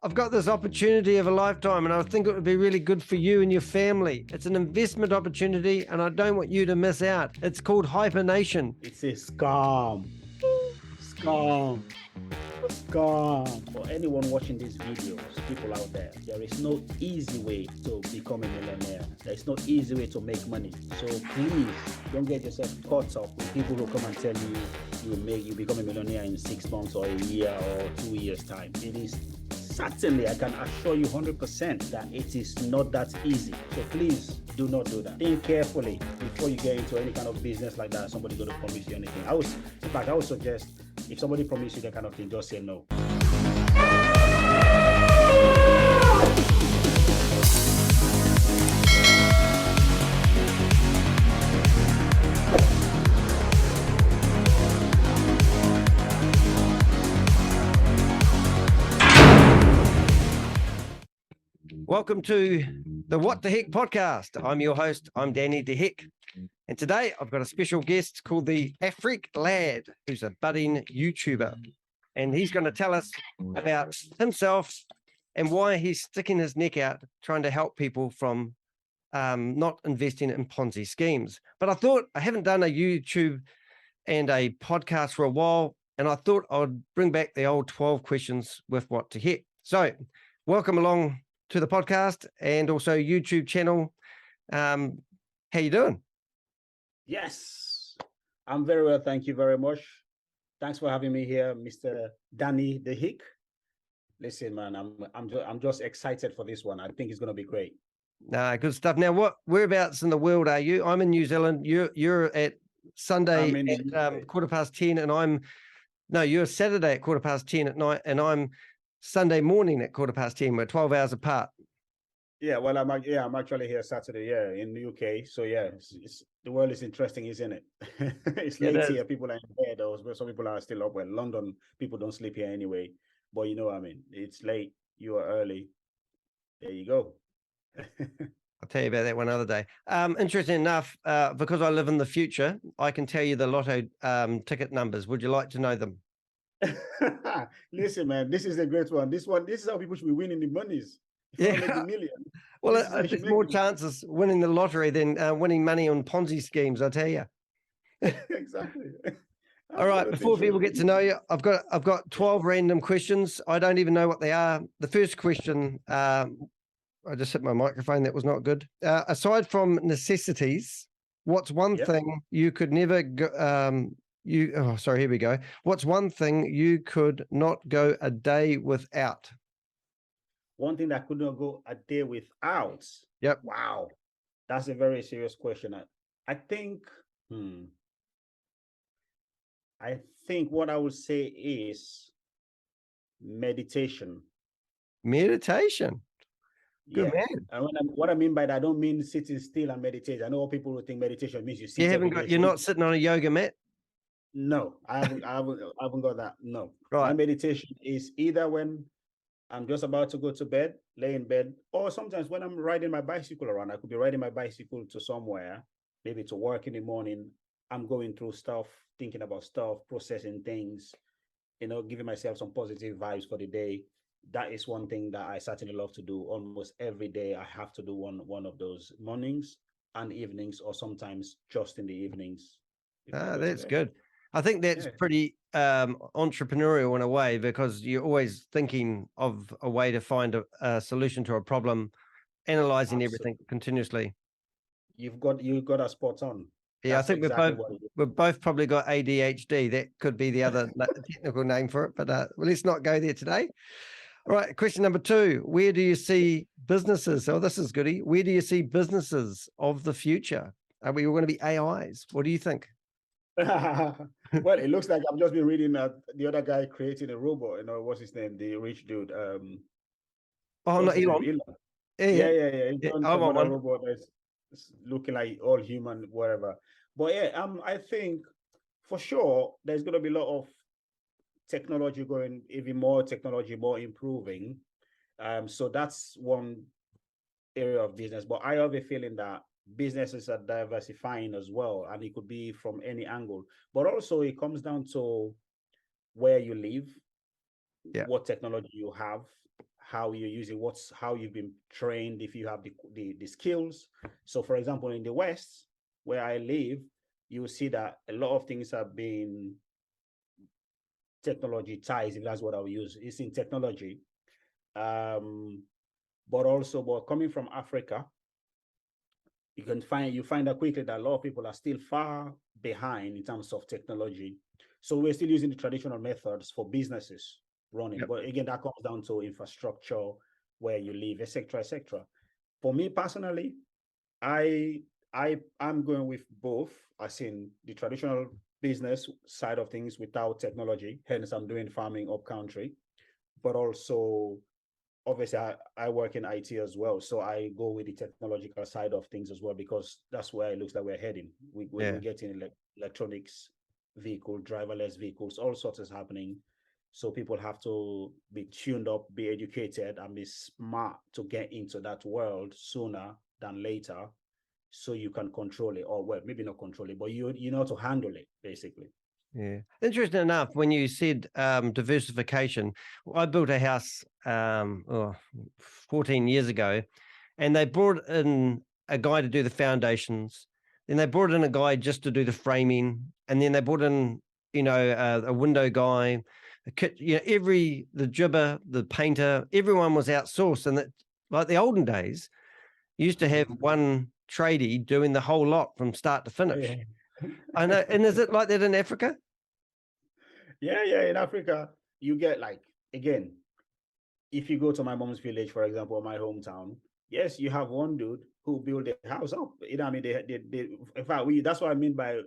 I've got this opportunity of a lifetime and I think it would be really good for you and your family. It's an investment opportunity and I don't want you to miss out. It's called HyperNation. It's a scam. Scam. Scam. For anyone watching these videos, people out there is no easy way to become a millionaire. There's no easy way to make money. So please don't get yourself caught up with people who come and tell you you become a millionaire in 6 months or a year or 2 years time. It is certainly, I can assure you 100% that it is not that easy. So please do not do that. Think carefully before you get into any kind of business like that. Somebody's going to promise you anything. I would suggest if somebody promises you that kind of thing, just say no. Welcome to the What the HEK Podcast. I'm your host. I'm Danny the HEK. And today I've got a special guest called the Afrik Lad, who's a budding YouTuber. And he's going to tell us about himself and why he's sticking his neck out trying to help people from not investing in Ponzi schemes. But I thought I haven't done a YouTube and a podcast for a while, and I thought I would bring back the old 12 questions with What the HEK. So welcome along to the podcast and also YouTube channel. How you doing? Yes, I'm very well. Thank you very much. Thanks for having me here, Mr. Danny the HEK. Listen, man, I'm just excited for this one. I think it's going to be great. Good stuff. Now, whereabouts in the world are you? I'm in New Zealand. You're at Sunday at 10:15, and you're Saturday at 10:15 at night, and I'm Sunday morning at 10:15. We're 12 hours apart. Yeah, well, I'm actually here Saturday, in the UK. So the world is interesting, isn't it? It's late here. People are in bed, or some people are still up. Well, London people don't sleep here anyway. But you know what I mean? It's late. You are early. There you go. I'll tell you about that one other day. Interesting enough, because I live in the future, I can tell you the lotto ticket numbers. Would you like to know them? Listen, man, this is a great one. This is how people should be winning the monies. Make a million. Well, there's more chances winning the lottery than winning money on Ponzi schemes, I tell you. Exactly. All right, before people get to know you, I've got 12 random questions. I don't even know what they are. The first question, I just hit my microphone. That was not good. Aside from necessities, what's one thing you could never go, here we go. What's one thing you could not go a day without? One thing that I could not go a day without. Yep. Wow. That's a very serious question. I think what I would say is meditation. Meditation. Good man. And what I mean by that, I don't mean sitting still and meditate. I know people who think meditation means you sit. You're not sitting on a yoga mat? No, I haven't got that. No. Right. My meditation is either when I'm just about to go to bed, lay in bed, or sometimes when I'm riding my bicycle around. I could be riding my bicycle to somewhere, maybe to work in the morning. I'm going through stuff, thinking about stuff, processing things, giving myself some positive vibes for the day. That is one thing that I certainly love to do. Almost every day I have to do one of those mornings and evenings, or sometimes just in the evenings. That's good. I think that's pretty entrepreneurial in a way, because you're always thinking of a way to find a solution to a problem, analyzing everything continuously. You've got a spot on. Yeah, that's, I think we've both probably got ADHD. That could be the other technical name for it, but let's not go there today. All right, question number 2. Where do you see businesses? Oh, this is goody. Where do you see businesses of the future? Are we all going to be AIs? What do you think? Well, it looks like I've just been reading the other guy creating a robot. What's his name? The rich dude. Not Elon. Yeah. I want one. Robot that's looking like all human, whatever. But I think for sure there's going to be a lot of technology going, even more technology, more improving. So that's one area of business. But I have a feeling that businesses are diversifying as well, and it could be from any angle. But also it comes down to where you live, what technology you have, how you use it, how you've been trained, if you have the skills. So for example, in the West, where I live, you will see that a lot of things have been technology ties, if that's what I'll use. It's in technology. But coming from Africa, you find out quickly that a lot of people are still far behind in terms of technology. So we're still using the traditional methods for businesses running. Yep. But again, that comes down to infrastructure, where you live, etc., etc. For me personally, I'm going with both, as in the traditional business side of things without technology. Hence, I'm doing farming up country, but also obviously I work in IT as well. So I go with the technological side of things as well, because that's where it looks like we're heading. We're getting electronics vehicle, driverless vehicles, all sorts is happening. So people have to be tuned up, be educated, and be smart to get into that world sooner than later, so you can control it, or well, maybe not control it, but you know to handle it, basically. Yeah. Interesting enough, when you said diversification, I built a house 14 years ago, and they brought in a guy to do the foundations. Then they brought in a guy just to do the framing, and then they brought in, a window guy, the jibber, the painter, everyone was outsourced. And that, like the olden days, you used to have one tradie doing the whole lot from start to finish. Yeah. I know. And is it like that in Africa? Yeah. In Africa, you get again, if you go to my mom's village, for example, or my hometown, yes, you have one dude who built the house up. You know what I mean? They in fact, that's what I mean by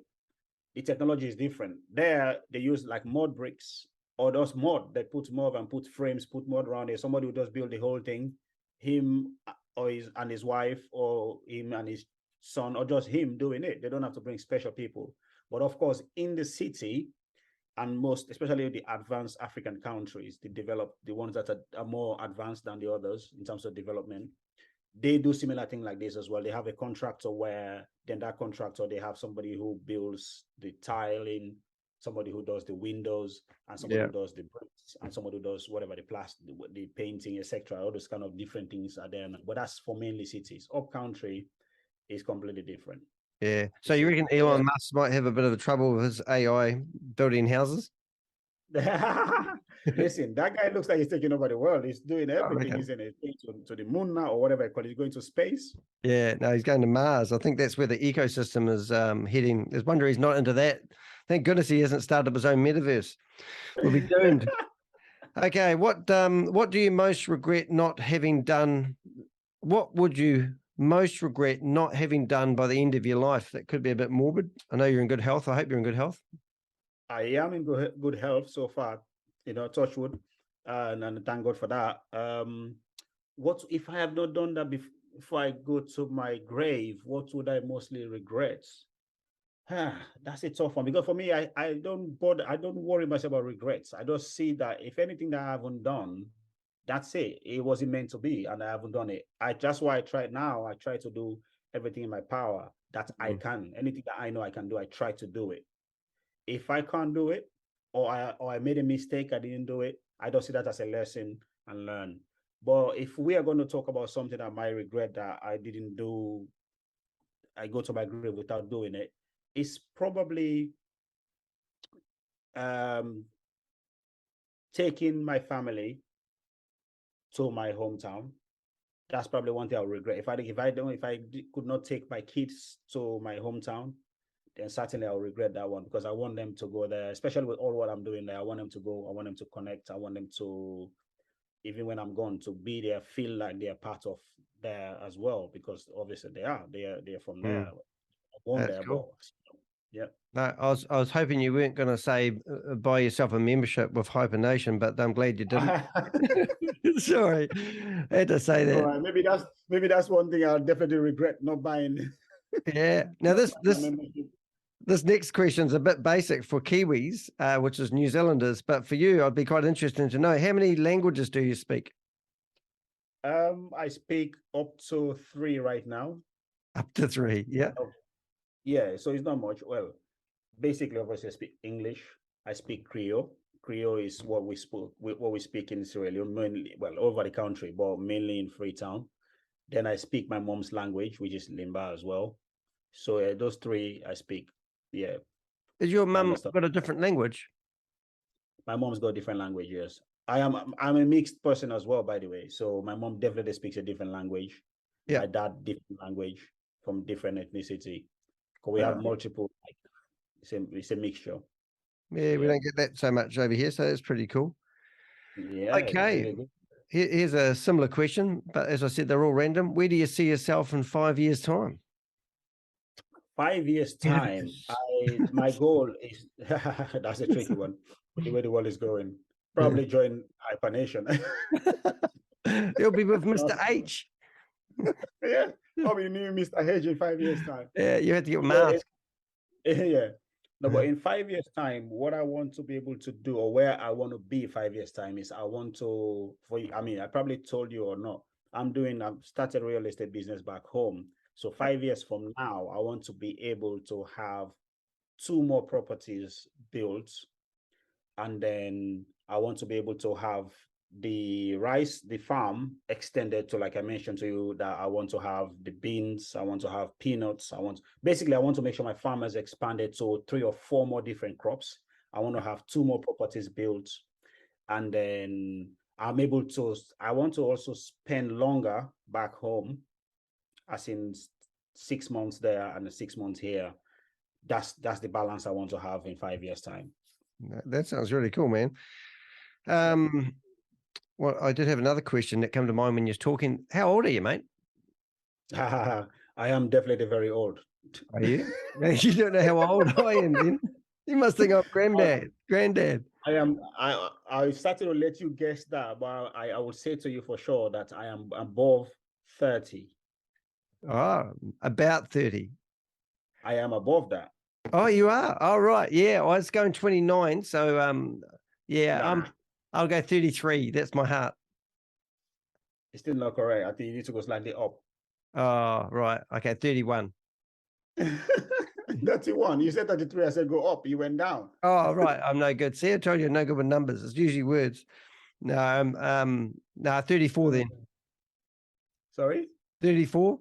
the technology is different. There, they use like mud bricks, or those mud. They put mud and put frames, put mud around it. Somebody who does build the whole thing, him or his wife, or him and his son, or just him doing it. They don't have to bring special people. But of course, in the city, and especially the advanced African countries, the ones that are more advanced than the others in terms of development, they do similar thing like this as well. They have a contractor where then that contractor, they have somebody who builds the tiling, somebody who does the windows, and somebody who does the bricks, and somebody who does whatever, the plastic, the painting, etc. All those kind of different things are there. But that's for mainly cities. Up country is completely different. Yeah. So you reckon Elon Musk might have a bit of trouble with his AI building houses? Listen, that guy looks like he's taking over the world. He's doing everything, isn't it? To the moon now, or whatever I call it. He's going to space. Yeah, no, he's going to Mars. I think that's where the ecosystem is heading. There's wonder he's not into that. Thank goodness he hasn't started his own metaverse. We'll be doomed. Okay, what do you most regret not having done? What would you most regret not having done by the end of your life? That could be a bit morbid. I know you're in good health. I hope you're in good health. I am in good health so far, touch wood, and thank God for that. What if I have not done that before I go to my grave? What would I mostly regret? That's a tough one, because for me, I don't worry much about regrets. I just see that if anything that I haven't done, that's it. It wasn't meant to be, and I haven't done it. That's why I try now. I try to do everything in my power that I can. Anything that I know I can do, I try to do it. If I can't do it, or I made a mistake, I didn't do it, I don't see that as a lesson and learn. But if we are going to talk about something that I might regret that I didn't do, I go to my grave without doing it, it's probably taking my family to my hometown. That's probably one thing I would regret. If I could not take my kids to my hometown, then certainly I'll regret that one, because I want them to go there, especially with all what I'm doing there. I want them to go. I want them to connect. I want them to, even when I'm gone, to be there, feel like they're part of there as well, because obviously they're from there. Born there, cool. But yeah. No, I was hoping you weren't going to say buy yourself a membership with HyperNation, but I'm glad you didn't. Sorry, I had to say that. All right, maybe that's one thing I'll definitely regret not buying. Yeah. Now this next question is a bit basic for Kiwis, which is New Zealanders, but for you, I'd be quite interested to know, how many languages do you speak? I speak up to 3 right now. Up to 3, yeah. Yeah, so it's not much. Well, basically, obviously, I speak English. I speak Creole. Creole is what we speak in Sierra Leone, mainly, well, over the country, but mainly in Freetown. Then I speak my mom's language, which is Limba as well. So those three I speak. Yeah. Is your mum Understand. got a different language? My mom's got different languages. I'm a mixed person as well, by the way. So my mom definitely speaks a different language. Yeah. My dad different language from different ethnicity. Because we have multiple. Like, it's a mixture. Yeah, we don't get that so much over here, so that's pretty cool. Yeah. Okay. Really good. Here's a similar question, but as I said, they're all random. Where do you see yourself in 5 years' time? 5 years time, my goal is that's a tricky one. The way the world is going, probably join HyperNation. You'll be with Mr. H. Yeah, probably new Mr. H in 5 years time. Yeah, you had to get a mask. Yeah. No, but in 5 years time, what I want to be able to do, or where I want to be 5 years time, is I want to, I probably told you or not, I've started a real estate business back home. So 5 years from now, I want to be able to have 2 more properties built. And then I want to be able to have the farm extended to, like I mentioned to you, that I want to have the beans, I want to have peanuts. I want to make sure my farm has expanded to 3 or 4 more different crops. I want to have 2 more properties built. And then I want to also spend longer back home, as in 6 months there and 6 months here. That's the balance I want to have in 5 years time. That sounds really cool, man. Well, I did have another question that came to mind when you're talking. How old are you, mate? I am definitely very old. Are you? You don't know how old I am, then. You must think I'm granddad. I started to let you guess that, but I would say to you for sure that I am above 30. Oh, about 30. I am above that. Oh, you are? Oh, right. Yeah, I was going 29. So, I'll go 33. That's my heart. It's still not correct. I think you need to go slightly up. Oh, right. Okay, 31. 31. You said 33. I said go up. You went down. Oh, right. I'm no good. See, I told you I'm no good with numbers. It's usually words. No, 34 then. Sorry? 34?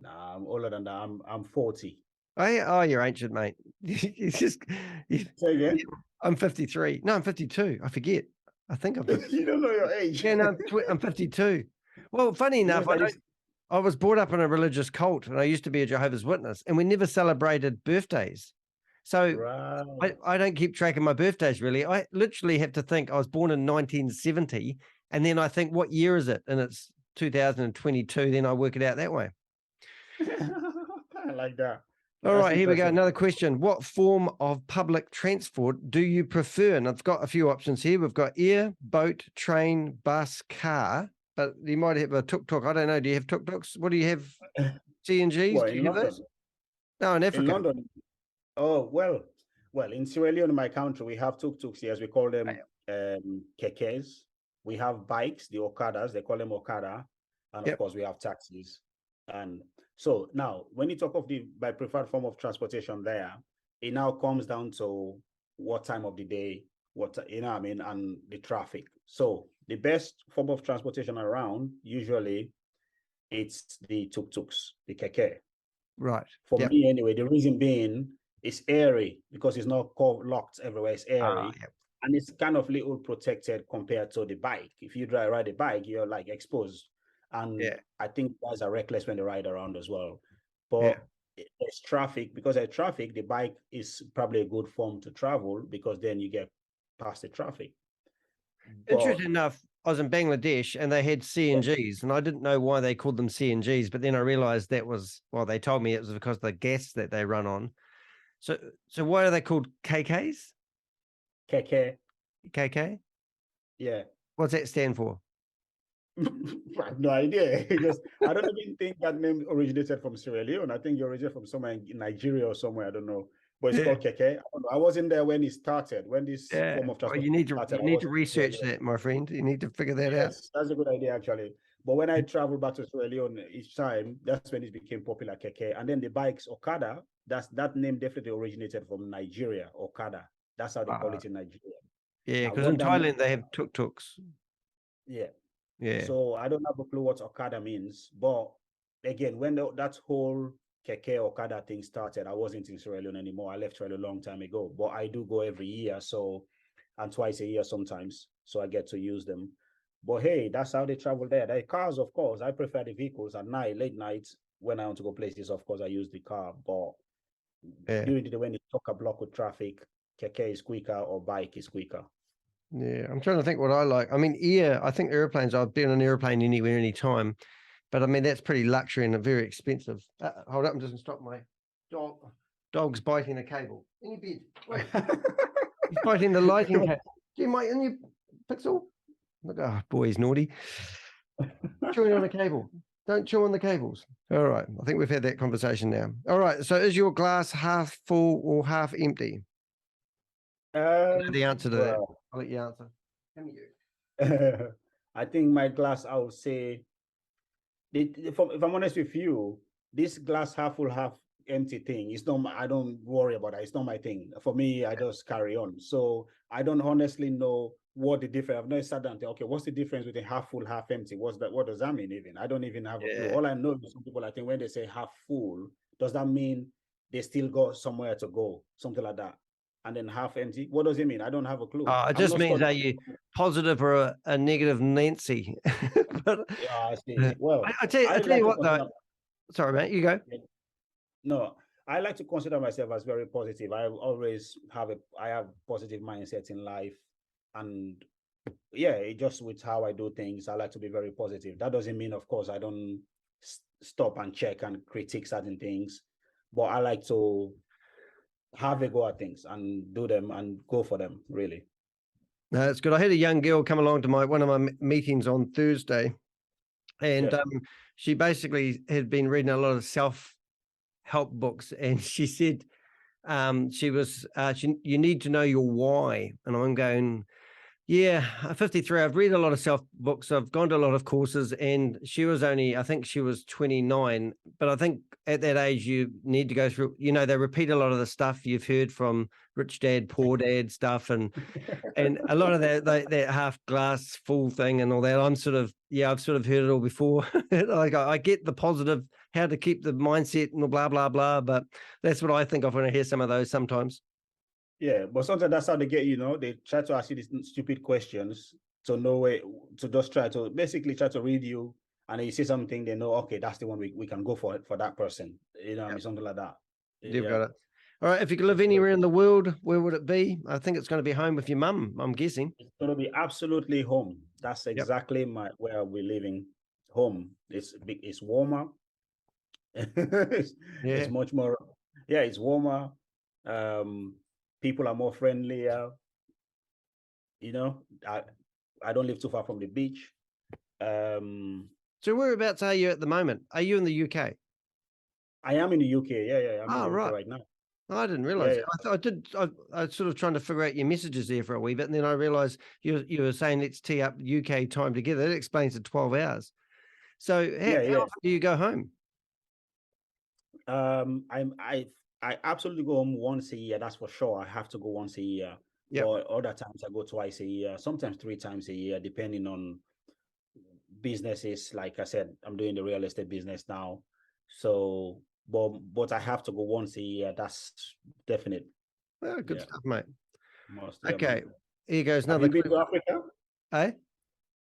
Nah, I'm older than that. I'm 40. Oh, you're ancient, mate. Say again? I'm 53. No, I'm 52. I forget. I think I'm 52. You don't know your age. Yeah, no, I'm 52. Well, funny enough, I was brought up in a religious cult, and I used to be a Jehovah's Witness, and we never celebrated birthdays. So right. I don't keep track of my birthdays, really. I literally have to think I was born in 1970, and then I think, what year is it? And it's 2022. Then I work it out that way. I like that. All right, here we go. Another question. What form of public transport do you prefer? And I've got a few options here. We've got air, boat, train, bus, car, but you might have a tuk-tuk. I don't know. Do you have tuk-tuks? What do you have? CNGs? What, do you have those? No, in Africa. In London. Oh, well, in Sierra Leone, in my country, we have tuk-tuks here, as we call them kekes. We have bikes, the Okadas, they call them Okada. And of course, we have taxis. And so now, when you talk of my preferred form of transportation there, it now comes down to what time of the day, and the traffic. So the best form of transportation around, usually, it's the tuk-tuks, the keke. Right. For me, anyway, the reason being, it's airy because it's not locked everywhere. It's airy. And it's kind of little protected compared to the bike. If you ride a bike, you're like exposed. And I think guys are reckless when they ride around as well. But there's traffic. Because there's traffic, the bike is probably a good form to travel because then you get past the traffic. Interesting enough, I was in Bangladesh and they had CNGs, and I didn't know why they called them CNGs, but then I realized that was, they told me it was because of the gas that they run on. So why are they called KKs? KK? Yeah. What's that stand for? I have no idea, because I don't even think that name originated from Sierra Leone. I think it originated from somewhere in Nigeria or somewhere. I don't know. But it's called keke. I don't know. I wasn't there when it started, when this form of transport you need to research there. that, my friend. You need to figure that out. That's a good idea, actually. But when I traveled back to Sierra Leone each time, that's when it became popular, keke. And then the bikes, Okada, that name definitely originated from Nigeria, Okada. That's how they call it in Nigeria. Yeah, Now, because in what that means, Thailand they have tuk-tuks. yeah. Yeah. So I don't have a clue what Okada means, but again, when that whole keke Okada thing started, I wasn't in Sierra Leone anymore. I left Sierra Leone a long time ago, but I do go every year, so and twice a year sometimes, so I get to use them. But hey, that's how they travel there. The cars, of course, I prefer the vehicles at night, late nights when I want to go places. Of course, I use the car, but Yeah. during the day when it's chock a block with traffic, keke is quicker or bike is quicker. Yeah. I'm trying to think what I like. I mean, I think airplanes, I've been on an airplane anywhere, anytime. But I mean, that's pretty luxury and very expensive. Hold up, I'm just going to stop my dog's biting a cable. In your bed. Wait. He's biting the lighting cable. Do you mind in your pixel? Look, oh, boy, he's naughty. Chewing on a cable. Don't chew on the cables. All right. I think we've had that conversation now. All right. So is your glass half full or half empty? I know the answer to that. I'll let you answer. Come here. I think my glass, I would say, if I'm honest with you, this glass half full, half empty thing, it's not, I don't worry about it. It's not my thing. For me, I just carry on. So I don't honestly know what the difference. I've not sat down and think, okay, what's the difference between half full, half empty? What's that? What does that mean even? I don't even have a clue. All I know is some people, I think when they say half full, does that mean they still got somewhere to go? Something like that. And then half empty. What does it mean? I don't have a clue. It just means are you positive or a negative Nancy? But, yeah, I see. Well, I tell you what though. Sorry, mate, you go. No, I like to consider myself as very positive. I always have I have positive mindset in life, and yeah, it just with how I do things, I like to be very positive. That doesn't mean, of course, I don't stop and check and critique certain things, but I like to have a go at things and do them and go for them, really. No, that's good. I had a young girl come along to one of my meetings on Thursday, and she basically had been reading a lot of self-help books, and she said you need to know your why. And I'm going, yeah, I'm 53. I've read a lot of self books. I've gone to a lot of courses, and I think she was 29. But I think at that age, you need to go through, they repeat a lot of the stuff you've heard from Rich Dad, Poor Dad stuff. And a lot of that half glass full thing and all that. I've sort of heard it all before. Like I get the positive, how to keep the mindset and blah, blah, blah. But that's what I think of when I hear some of those sometimes. Yeah, but sometimes that's how they get, they try to ask you these stupid questions to know it, to just basically try to read you, and then you see something, they know, okay, that's the one we can go for that person, I mean, something like that. You've got it. All right, if you could live anywhere in the world, where would it be? I think it's going to be home with your mum, I'm guessing. It's going to be absolutely home. That's exactly where I'll be living. Home. It's warmer. It's much more, it's warmer. People are more friendlier. I don't live too far from the beach. So whereabouts are you at the moment? Are you in the UK? I am in the UK. Yeah. I'm in the UK right now. I didn't realize. Yeah. I was sort of trying to figure out your messages there for a wee bit, and then I realized you were saying let's tee up UK time together. That explains the 12 hours. So how often do you go home? I absolutely go home once a year. That's for sure. I have to go once a year. Yep. Or other times I go twice a year, sometimes 3 times a year, depending on businesses. Like I said, I'm doing the real estate business now. So, but I have to go once a year. That's definite. Well, good stuff, mate. Okay. Mate. Here goes another. Have you been to Africa? Eh?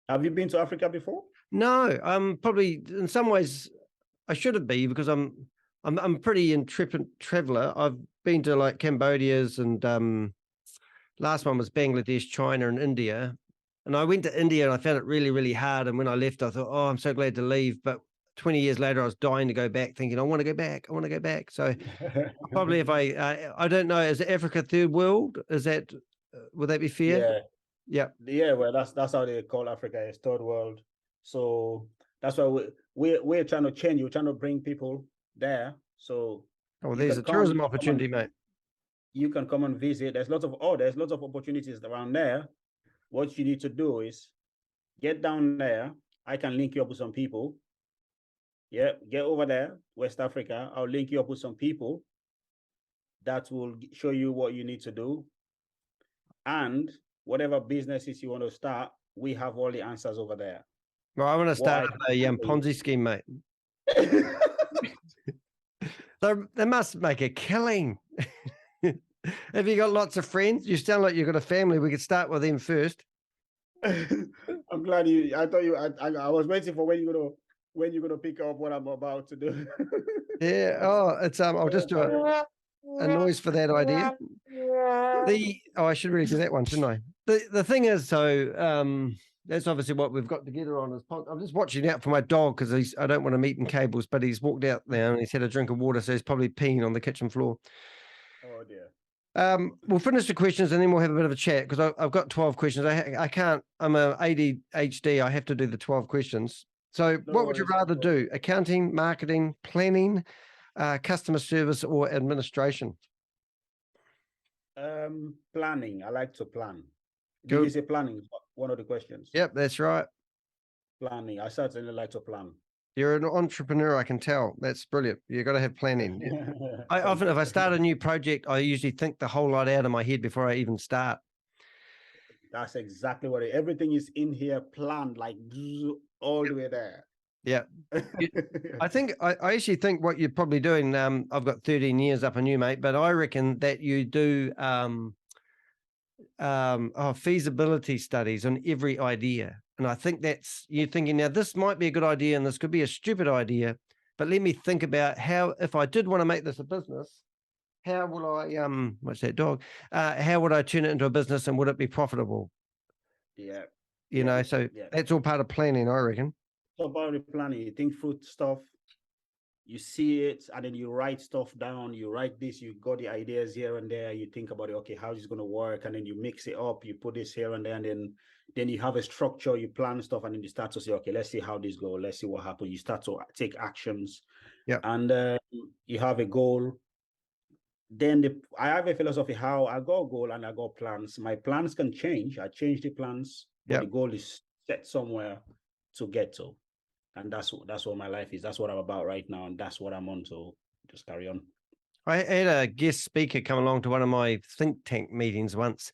Have you been to Africa before? No, probably in some ways I should be, because I'm a pretty intrepid traveler. I've been to like Cambodia's and last one was Bangladesh, China, and India. And I went to India and I found it really, really hard. And when I left, I thought, oh, I'm so glad to leave. But 20 years later, I was dying to go back, thinking, I want to go back. I want to go back. So probably if I don't know, is Africa third world? Is that, would that be fair? Yeah. Well, that's how they call Africa, is third world. So that's why we're trying to change. We're trying to bring people there. So there's a tourism opportunity, mate. You can come and visit. There's lots of opportunities around there. What you need to do is get down there. I can link you up with some people. Yeah, get over there, West Africa. I'll link you up with some people that will show you what you need to do. And whatever businesses you want to start, we have all the answers over there. Well, I want to start a Ponzi scheme, mate. They must make a killing. Have you got lots of friends? You sound like you've got a family. We could start with them first. I'm glad you. I thought you. I was waiting for when you're gonna pick up what I'm about to do. Yeah. Oh, it's I'll just do a noise for that idea. I should really do that one, shouldn't I? The thing is, so that's obviously what we've got together on this pod. I'm just watching out for my dog because I don't want him eating cables, but he's walked out now and he's had a drink of water, so he's probably peeing on the kitchen floor. Oh dear. We'll finish the questions and then we'll have a bit of a chat because I've got 12 questions. I can't. I'm a ADHD. I have to do the 12 questions. So, what would you rather do? Accounting, marketing, planning, customer service, or administration? Planning. I like to plan. Good. Did you say planning? One of the questions. Yep, that's right. Planning. I certainly like to plan. You're an entrepreneur, I can tell. That's brilliant. You've got to have planning. I often, if I start a new project, I usually think the whole lot out of my head before I even start. That's exactly what everything is in here planned, like all the way there. Yeah. I think I actually think what you're probably doing, I've got 13 years up on you, mate, but I reckon that you do feasibility studies on every idea. And I think that's, you're thinking, now this might be a good idea and this could be a stupid idea, but let me think about how, if I did want to make this a business, how will I, what's that dog? How would I turn it into a business and would it be profitable? Yeah. You know, so that's all part of planning, I reckon. So about the planning, you think through stuff, you see it, and then you write stuff down. You write this, you got the ideas here and there. You think about it, okay, how is this going to work? And then you mix it up, you put this here and there, and then you have a structure, you plan stuff, and then you start to say, okay, let's see how this goes. Let's see what happens. You start to take actions. Yeah. And you have a goal. Then I have a philosophy how I got a goal and I got plans. My plans can change. I change the plans, but the goal is set somewhere to get to. And that's what my life is. That's what I'm about right now. And that's what I'm on. So just carry on. I had a guest speaker come along to one of my think tank meetings once,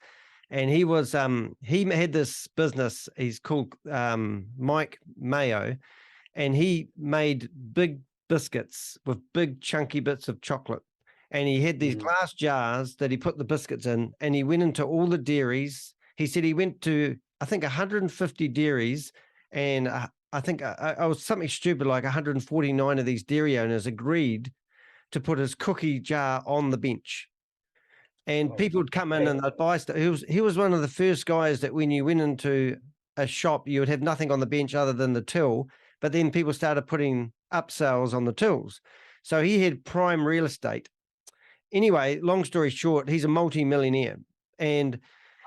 and he was he had this business. He's called Mike Mayo, and he made big biscuits with big chunky bits of chocolate. And he had these glass jars that he put the biscuits in, and he went into all the dairies. He said he went to, I think, 150 dairies, and I think I was something stupid like 149 of these dairy owners agreed to put his cookie jar on the bench. And people would come in and they'd buy stuff. He was one of the first guys that when you went into a shop, you would have nothing on the bench other than the till, but then people started putting upsells on the tills. So he had prime real estate. Anyway, long story short, he's a multi-millionaire and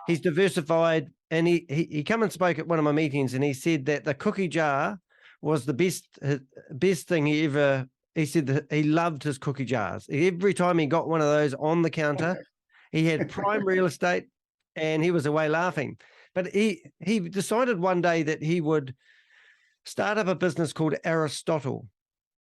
he's diversified. And he come and spoke at one of my meetings, and he said that the cookie jar was the best thing he ever. He said that he loved his cookie jars. Every time he got one of those on the counter, he had prime real estate, and he was away laughing. But he decided one day that he would start up a business called Aristotle,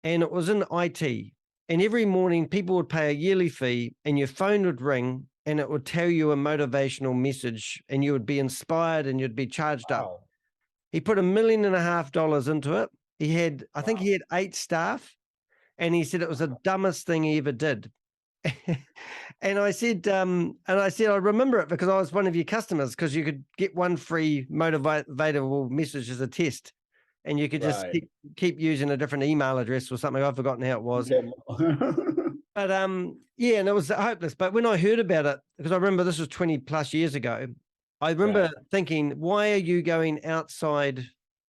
and it was in IT. And every morning, people would pay a yearly fee, and your phone would ring. And it would tell you a motivational message and you would be inspired and you'd be charged up. He put $1.5 million into it. He had, I think he had 8 staff, and he said it was the dumbest thing he ever did. And I said, I remember it because I was one of your customers, because you could get one free motivatable message as a test. And you could just keep using a different email address or something. I've forgotten how it was. But and it was hopeless. But when I heard about it, because I remember this was 20 plus years ago, I remember thinking, why are you going outside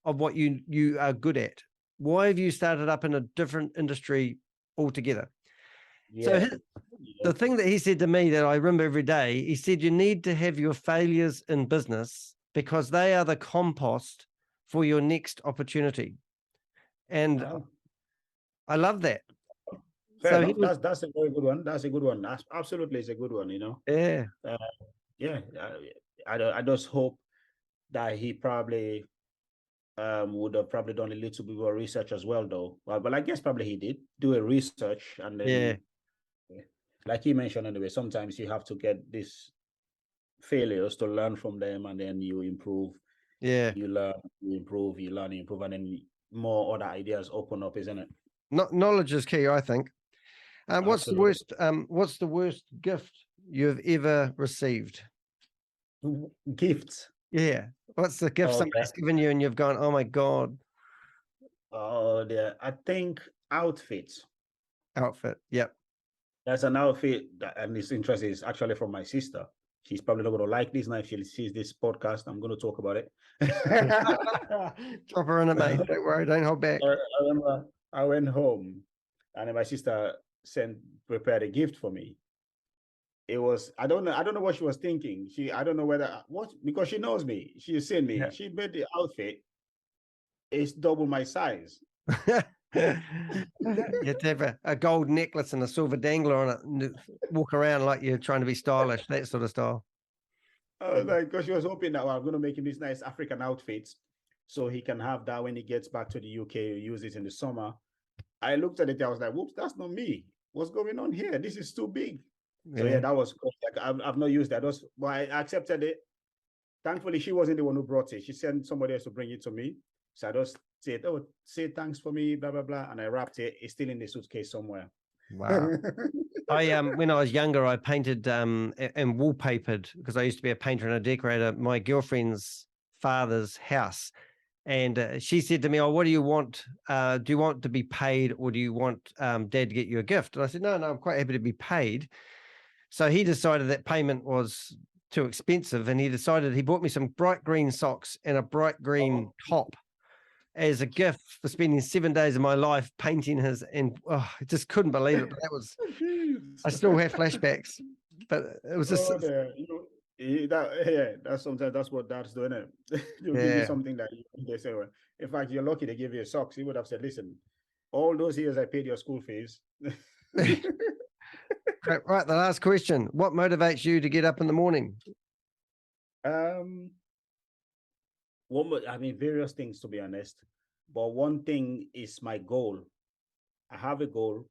of what you are good at? Why have you started up in a different industry altogether? So the thing that he said to me that I remember every day, he said, you need to have your failures in business because they are the compost for your next opportunity. And I love that. Fair enough. That's a very good one. That's a good one. Absolutely, it's a good one. You know. Yeah. I just hope that he probably would have probably done a little bit more research as well, though. But I guess probably he did do a research, and then like he mentioned anyway. Sometimes you have to get this failures to learn from them, and then you improve. Yeah. You learn, you improve, you learn, you improve, and then more other ideas open up, isn't it? Knowledge is key, I think. What's the worst? What's the worst gift you've ever received? Gifts. Yeah. What's the gift somebody's given you and you've gone, oh my God? Oh, yeah. I think outfits. Outfit. Yep. That's an outfit and it's interesting. It's actually from my sister. She's probably not going to like this now. If she sees this podcast, I'm going to talk about it. Drop her in it, mate. Don't worry. Don't hold back. I remember I went home and then my sister prepared a gift for me. It was, I don't know what she was thinking. I don't know because she knows me. She's seen me. Yeah. She made the outfit. It's double my size. You have to have a gold necklace and a silver dangler on it and walk around like you're trying to be stylish, that sort of style. I was like, because she was hoping that I'm going to make him these nice African outfits so he can have that when he gets back to the UK, use it in the summer. I looked at it, I was like, whoops, that's not me. What's going on here? This is too big. So yeah, that was cool. Like, I've not used that. Well, I accepted it. Thankfully, she wasn't the one who brought it. She sent somebody else to bring it to me. So I just said, oh, say thanks for me, blah, blah, blah. And I wrapped it. It's still in the suitcase somewhere. Wow. When I was younger, I painted and wallpapered, because I used to be a painter and a decorator, my girlfriend's father's house. And she said to me, oh, what do you want? Do you want to be paid, or do you want Dad to get you a gift? And I said, no, I'm quite happy to be paid. So he decided that payment was too expensive, and he bought me some bright green socks and a bright green top as a gift for spending 7 days of my life painting his, and I just couldn't believe it. But that was, I still have flashbacks, but it was just. That's sometimes that's what Dad's doing. It give you something that they say. Well, in fact, you're lucky they give you socks. He would have said, "Listen, all those years I paid your school fees." Right, the last question: what motivates you to get up in the morning? Various things, to be honest. But one thing is my goal. I have a goal.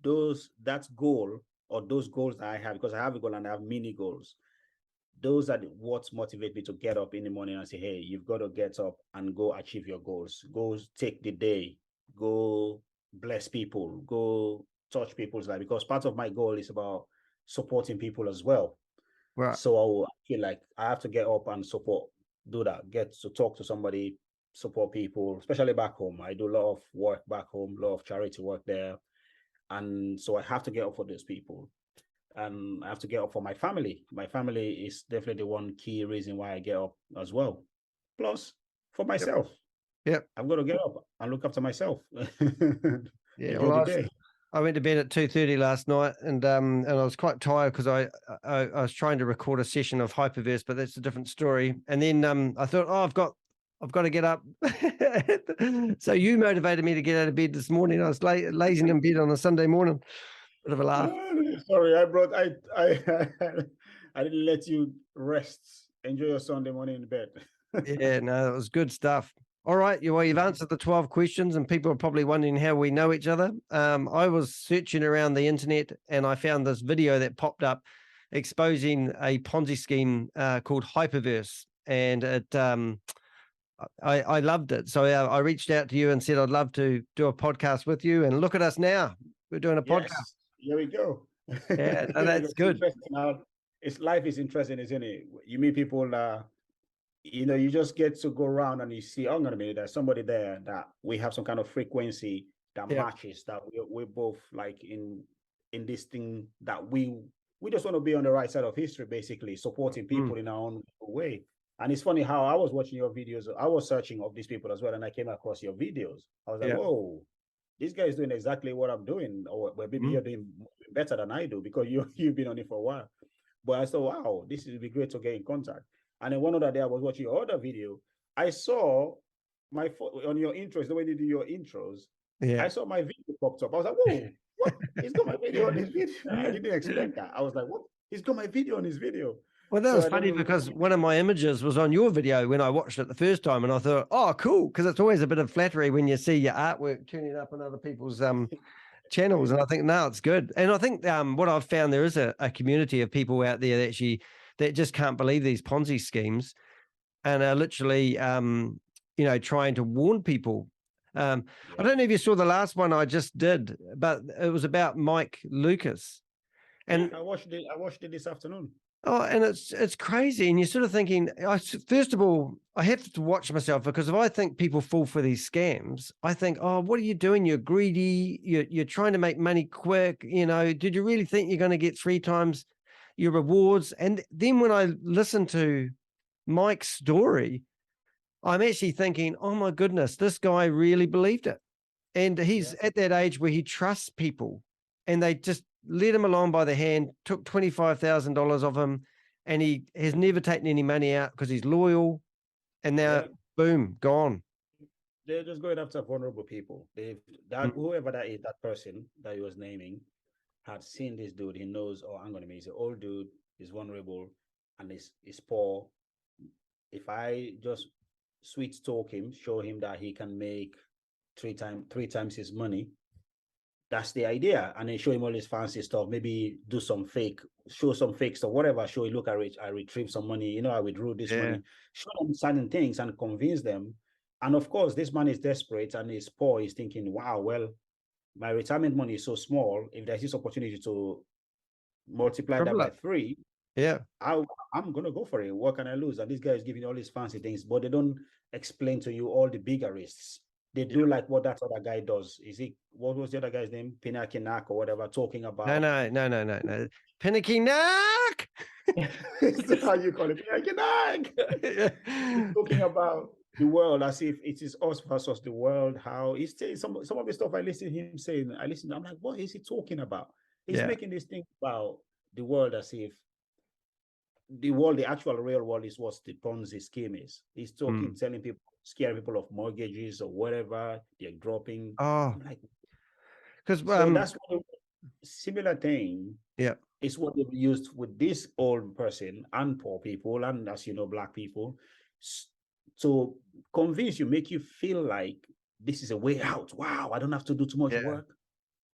Those goals that I have, because I have a goal and I have mini goals. Those are what motivate me to get up in the morning and say, hey, you've got to get up and go achieve your goals. Go take the day. Go bless people. Go touch people's life. Because part of my goal is about supporting people as well. Right. So I feel like I have to get up and do that. Get to talk to somebody, support people, especially back home. I do a lot of work back home, a lot of charity work there. And so I have to get up for those people. And I have to get up for my family. My family is definitely one key reason why I get up as well. Plus, for myself. Yep. I'm going to get up and look after myself. I went to bed at 2:30 last night, and I was quite tired because I was trying to record a session of Hyperverse, but that's a different story. And then I thought, I've got to get up. So you motivated me to get out of bed this morning. I was lazing in bed on a Sunday morning. Bit of a laugh. Sorry, I didn't let you rest. Enjoy your Sunday morning in bed. Yeah, no, it was good stuff. All right, you've answered the 12 questions, and people are probably wondering how we know each other. I was searching around the internet, and I found this video that popped up exposing a Ponzi scheme called HyperVerse, and I loved it. So I reached out to you and said I'd love to do a podcast with you, and look at us now. We're doing a podcast. Here we go. Yeah, no, that's good. Life is interesting, isn't it? You meet people, you just get to go around and you see, there's somebody there that we have some kind of frequency that matches, that we're both like in this thing that we just want to be on the right side of history, basically supporting people in our own way. And it's funny how I was watching your videos. I was searching of these people as well, and I came across your videos. I was like, whoa. This guy is doing exactly what I'm doing, or maybe you're doing better than I do because you've been on it for a while. But I thought, wow, this would be great to get in contact. And then one other day I was watching your other video. I saw on your intros, the way you do your intros, I saw my video popped up. I was like, whoa, what? He's got my video on his video. I didn't expect that. I was like, what? He's got my video on his video. Well, that was funny because one of my images was on your video when I watched it the first time, and I thought, oh, cool, because it's always a bit of flattery when you see your artwork turning up on other people's channels, and I think, no, it's good. And I think what I've found, there is a community of people out there that actually that just can't believe these Ponzi schemes and are literally, trying to warn people. I don't know if you saw the last one I just did, but it was about Mike Lucas. And I watched it this afternoon. Oh, and it's crazy. And you're sort of thinking, first of all, I have to watch myself, because if I think people fall for these scams, I think, oh, what are you doing? You're greedy. You're trying to make money quick. Did you really think you're going to get 3 times your rewards? And then when I listen to Mike's story, I'm actually thinking, oh my goodness, this guy really believed it. And he's at that age where he trusts people, and they just led him along by the hand, took $25,000 of him, and he has never taken any money out because he's loyal. And now, boom, gone. They're just going after vulnerable people. Whoever that is, that person that he was naming, had seen this dude. He knows, oh, I'm going to he's an old dude, he's vulnerable, and he's poor. If I just sweet talk him, show him that he can make three times his money, that's the idea. And then show him all this fancy stuff, maybe show some fake stuff, whatever. Show him, look, I retrieved some money, I withdrew this money. Show them certain things and convince them. And of course, this man is desperate and he's poor. He's thinking, wow, well, my retirement money is so small. If there's this opportunity to multiply that by 3, I'm going to go for it. What can I lose? And this guy is giving all these fancy things, but they don't explain to you all the bigger risks. They do like what that other guy does. What was the other guy's name? Pinakee Naaaaikkkk or whatever, talking about. No. Pinakee Naaaaikkkk. That's how you call it. Pinakee Naaaaikkkk. Talking about the world as if it is us versus the world. How he's saying some of the stuff I listen to him saying, I'm like, what is he talking about? He's making this thing about the world as if the world, the actual real world, is what the Ponzi scheme is. He's talking, telling people, scaring people of mortgages or whatever they're dropping. Oh, because that's what similar thing. Yeah, is what they've used with this old person and poor people, and as you know, black people, to convince you, make you feel like this is a way out. Wow, I don't have to do too much work,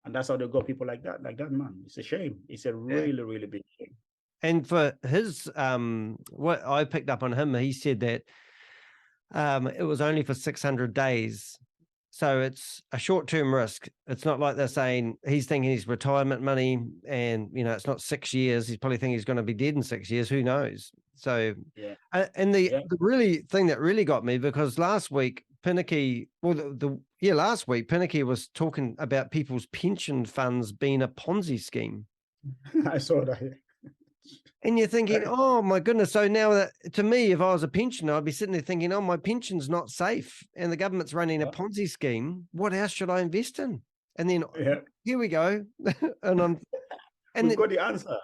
and that's how they got people like that, man. It's a shame. It's a really, really big shame. And for his, what I picked up on him, he said that it was only for 600 days. So it's a short-term risk. It's not like they're saying he's thinking his retirement money and, it's not 6 years. He's probably thinking he's going to be dead in 6 years. Who knows? So, and the really thing that really got me, because last week, Pinakee, last week, Pinakee was talking about people's pension funds being a Ponzi scheme. I saw that. And you're thinking, oh my goodness. So now that, to me, if I was a pensioner, I'd be sitting there thinking, oh, my pension's not safe and the government's running a Ponzi scheme. What else should I invest in? And then here we go. and we've got the answer.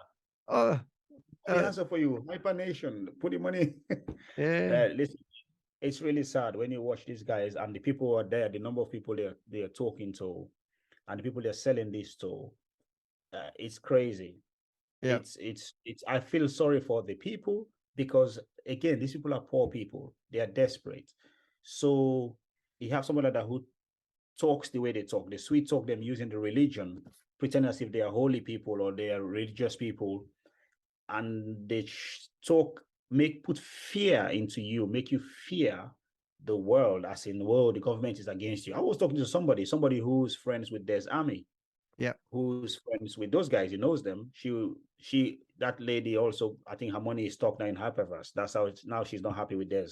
Oh, the answer for you. HyperNation, put the money. Listen, it's really sad when you watch these guys and the people who are there, the number of people they're talking to and the people they're selling this to. It's crazy. Yeah. It's I feel sorry for the people, because again, these people are poor people. They are desperate. So you have someone like that who talks the way they talk. They sweet talk them using the religion, pretend as if they are holy people or they are religious people, and they put fear into you, make you fear the world, as in, whoa, the government is against you. I was talking to somebody who's friends with Amey. Yeah, who's friends with those guys. He knows them. That lady also, I think her money is stuck now in Hyperverse. That's how now she's not happy with Des.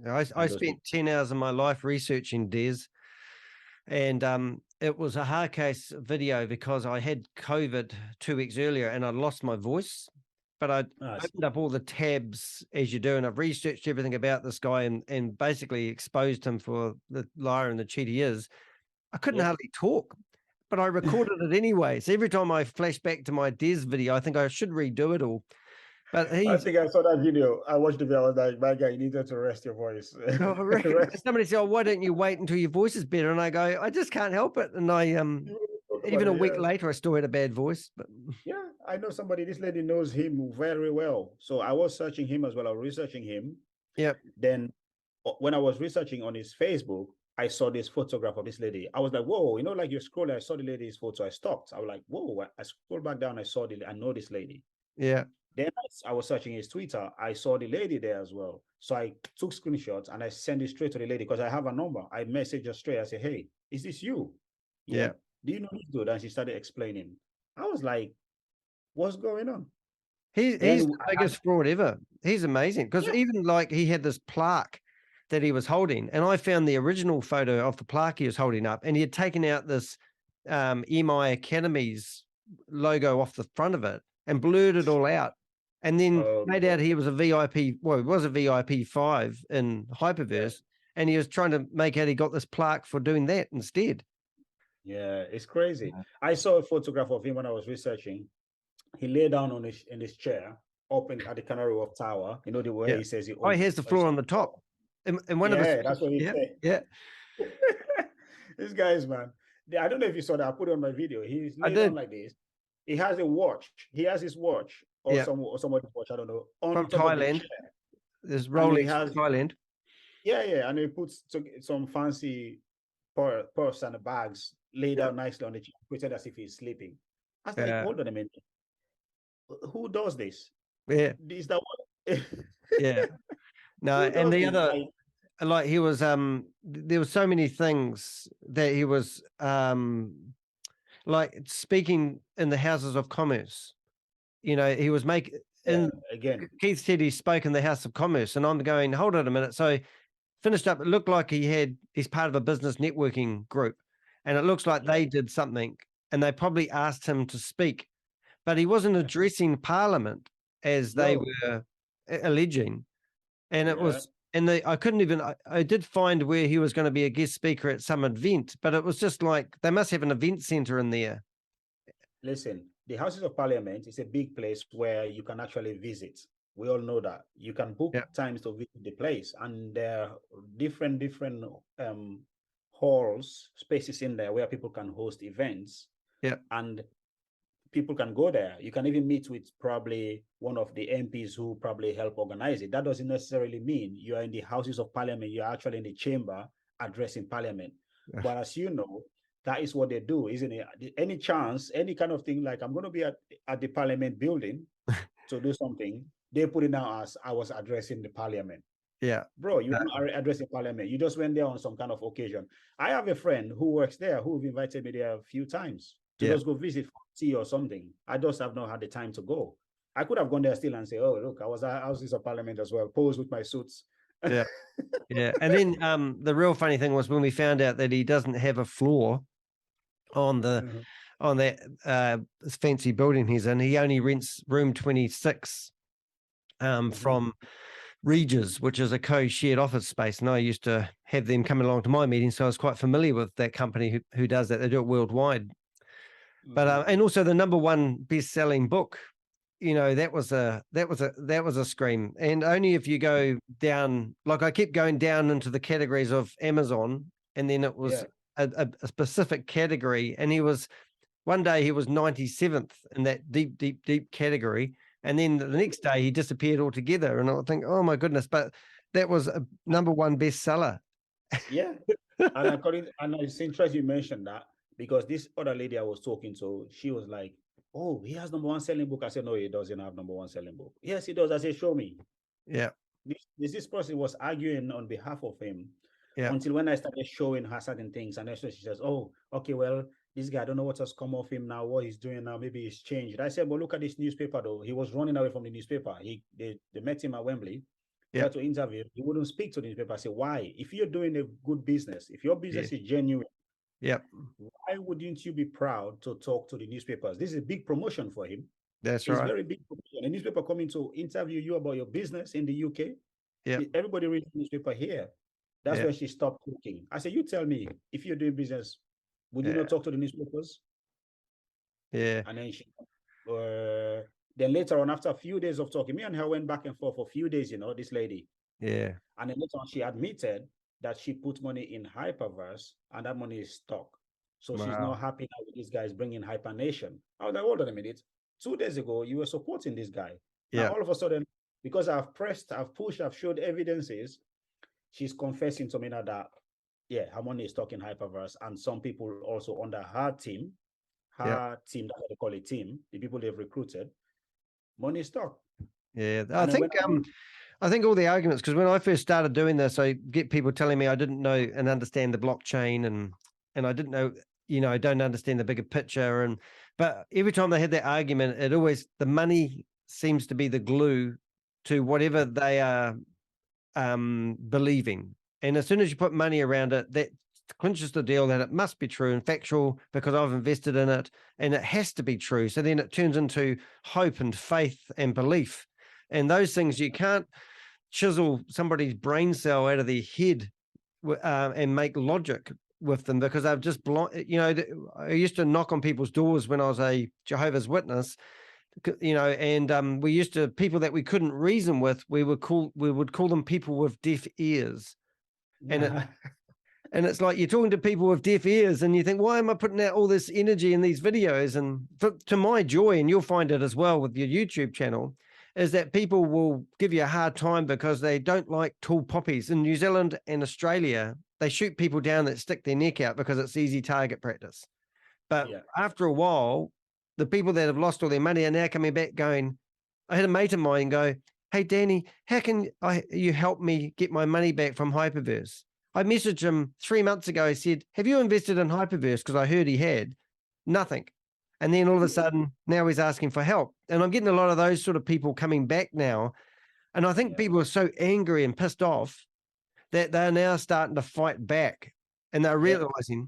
I spent 10 hours of my life researching Des, and it was a hard case video because I had COVID 2 weeks earlier and I lost my voice, but I opened up all the tabs as you do, and I've researched everything about this guy and basically exposed him for the liar and the cheat he is. I couldn't hardly talk, but I recorded it anyway. So every time I flash back to my Des video, I think I should redo it all. But I think I saw that video. I watched the video. I was like, my guy, you needed to rest your voice. Somebody said, oh, why don't you wait until your voice is better? And I go, I just can't help it. And I, even a week later, I still had a bad voice. But yeah, I know somebody, this lady knows him very well. So I was searching him as well. I was researching him. Yeah. Then when I was researching on his Facebook, I saw this photograph of this lady. I was like, whoa, like you're scrolling, I saw the lady's photo. I stopped. I was like, whoa, I scrolled back down. I know this lady. Yeah. Then I was searching his Twitter. I saw the lady there as well. So I took screenshots and I sent it straight to the lady because I have a number. I messaged her straight. I said, "Hey, is this you? Yeah. Yeah. Do you know this dude?" And she started explaining. I was like, "What's going on?" He's Then the biggest fraud ever. He's amazing because yeah, even like he had this plaque that he was holding, and I found the original photo of the plaque he was holding up, and he had taken out this Amey Academy's logo off the front of it and blurred it all out, and then made out he was a VIP. Well, he was a VIP 5 in Hyperverse, and he was trying to make out he got this plaque for doing that instead. yeah, it's crazy. I saw a photograph of him when I was researching. He lay down on his in this chair up at the Canary Wharf Tower. You know the way he says he Oh, he has the floor on the top. And one of his, that's what he said. Yeah. This guy man. I don't know if you saw that. I put it on my video. He's laid did. down like this. He has a watch. He has his watch or somebody's watch. I don't know. On From top Thailand. Of the chair. There's Rolex from Thailand. Yeah. And he puts some fancy purse and the bags laid out nicely on the chair, pretend as if he's sleeping. I was like, hold on a minute. Who does this? Yeah. Is that what? Yeah. No, and the other, like he was, there were so many things that he was, like speaking in the houses of commerce. You know, he was again. Keith said he spoke in the House of Commerce, and I'm going, hold on a minute. So finished up. It looked like he's part of a business networking group, and it looks like they did something, and they probably asked him to speak, but he wasn't addressing Parliament as they were alleging, and it was. And I couldn't even, I did find where he was going to be a guest speaker at some event, but it was just like, they must have an event center in there. Listen, the Houses of Parliament is a big place where you can actually visit. We all know that. You can book times to visit the place, and there are different halls, spaces in there where people can host events. Yeah. And people can go there. You can even meet with probably one of the MPs who probably help organize it. That doesn't necessarily mean you're in the Houses of Parliament. You're actually in the chamber addressing Parliament. But as you know, that is what they do, isn't it? Any chance, any kind of thing, like I'm going to be at the Parliament building to do something, they put it down as I was addressing the Parliament. Yeah. Bro, you're not addressing Parliament. You just went there on some kind of occasion. I have a friend who works there who've invited me there a few times to just go visit for tea or something. I just have not had the time to go. I could have gone there still and say, "Oh, look, I was at Houses of Parliament as well, pose with my suits." Yeah. And then the real funny thing was when we found out that he doesn't have a floor on that fancy building he's in. He only rents room 26 from Regis, which is a co-shared office space. And I used to have them coming along to my meetings, so I was quite familiar with that company who does that. They do it worldwide. But and also the #1 best-selling book, you know, that was a scream. And only if you go down, like I kept going down into the categories of Amazon, and then it was a specific category, and one day he was 97th in that deep category, and then the next day he disappeared altogether. And I think, oh my goodness, but that was a #1 bestseller. Yeah, and it's interesting you mentioned that, because this other lady I was talking to, she was like, "Oh, he has #1 selling book." I said, "No, he doesn't have #1 selling book." "Yes, he does." I said, "Show me." Yeah. This person was arguing on behalf of him until when I started showing her certain things, and then she says, "Oh, okay, well, this guy, I don't know what has come off him now, what he's doing now, maybe he's changed." I said, "But look at this newspaper though. He was running away from the newspaper. They met him at Wembley, tried to interview. He wouldn't speak to the newspaper." I said, "Why? If you're doing a good business, if your business is genuine, why wouldn't you be proud to talk to the newspapers?" This is a big promotion for him. That's right. It's very big promotion. A newspaper coming to interview you about your business in the UK. Everybody reads the newspaper here. That's where she stopped talking. I said, "You tell me, if you're doing business, would you not talk to the newspapers?" Yeah. And then then later on, after a few days of talking, me and her went back and forth for a few days, this lady. Yeah. And then later on, she admitted that she put money in Hyperverse, and that money is stuck. So she's not happy now with these guys bringing HyperNation. I was like, hold on a minute. 2 days ago, you were supporting this guy. Now, all of a sudden, because I've pushed, I've showed evidences, she's confessing to me now that, her money is stuck in Hyperverse, and some people also under her team, that's what they call a team, the people they've recruited, money is stuck. Yeah. And I think all the arguments, because when I first started doing this, I get people telling me I didn't know and understand the blockchain and I didn't know, I don't understand the bigger picture. But every time they had that argument, the money seems to be the glue to whatever they are believing. And as soon as you put money around it, that clinches the deal that it must be true and factual because I've invested in it and it has to be true. So then it turns into hope and faith and belief. And those things, you can't chisel somebody's brain cell out of their head and make logic with them because they've just I used to knock on people's doors when I was a Jehovah's Witness, and we used to, people that we couldn't reason with, we would call them people with deaf ears. And it's like you're talking to people with deaf ears and you think, why am I putting out all this energy in these videos? And to my joy, and you'll find it as well with your YouTube channel, is that people will give you a hard time because they don't like tall poppies. In New Zealand and Australia, they shoot people down that stick their neck out because it's easy target practice. But after a while, the people that have lost all their money are now coming back going, I had a mate of mine go, hey, Danny, how can you help me get my money back from Hyperverse? I messaged him 3 months ago. I said, have you invested in Hyperverse? Because I heard he had. Nothing. And then all of a sudden, now he's asking for help. And I'm getting a lot of those sort of people coming back now. And I think people are so angry and pissed off that they're now starting to fight back. And they're realizing,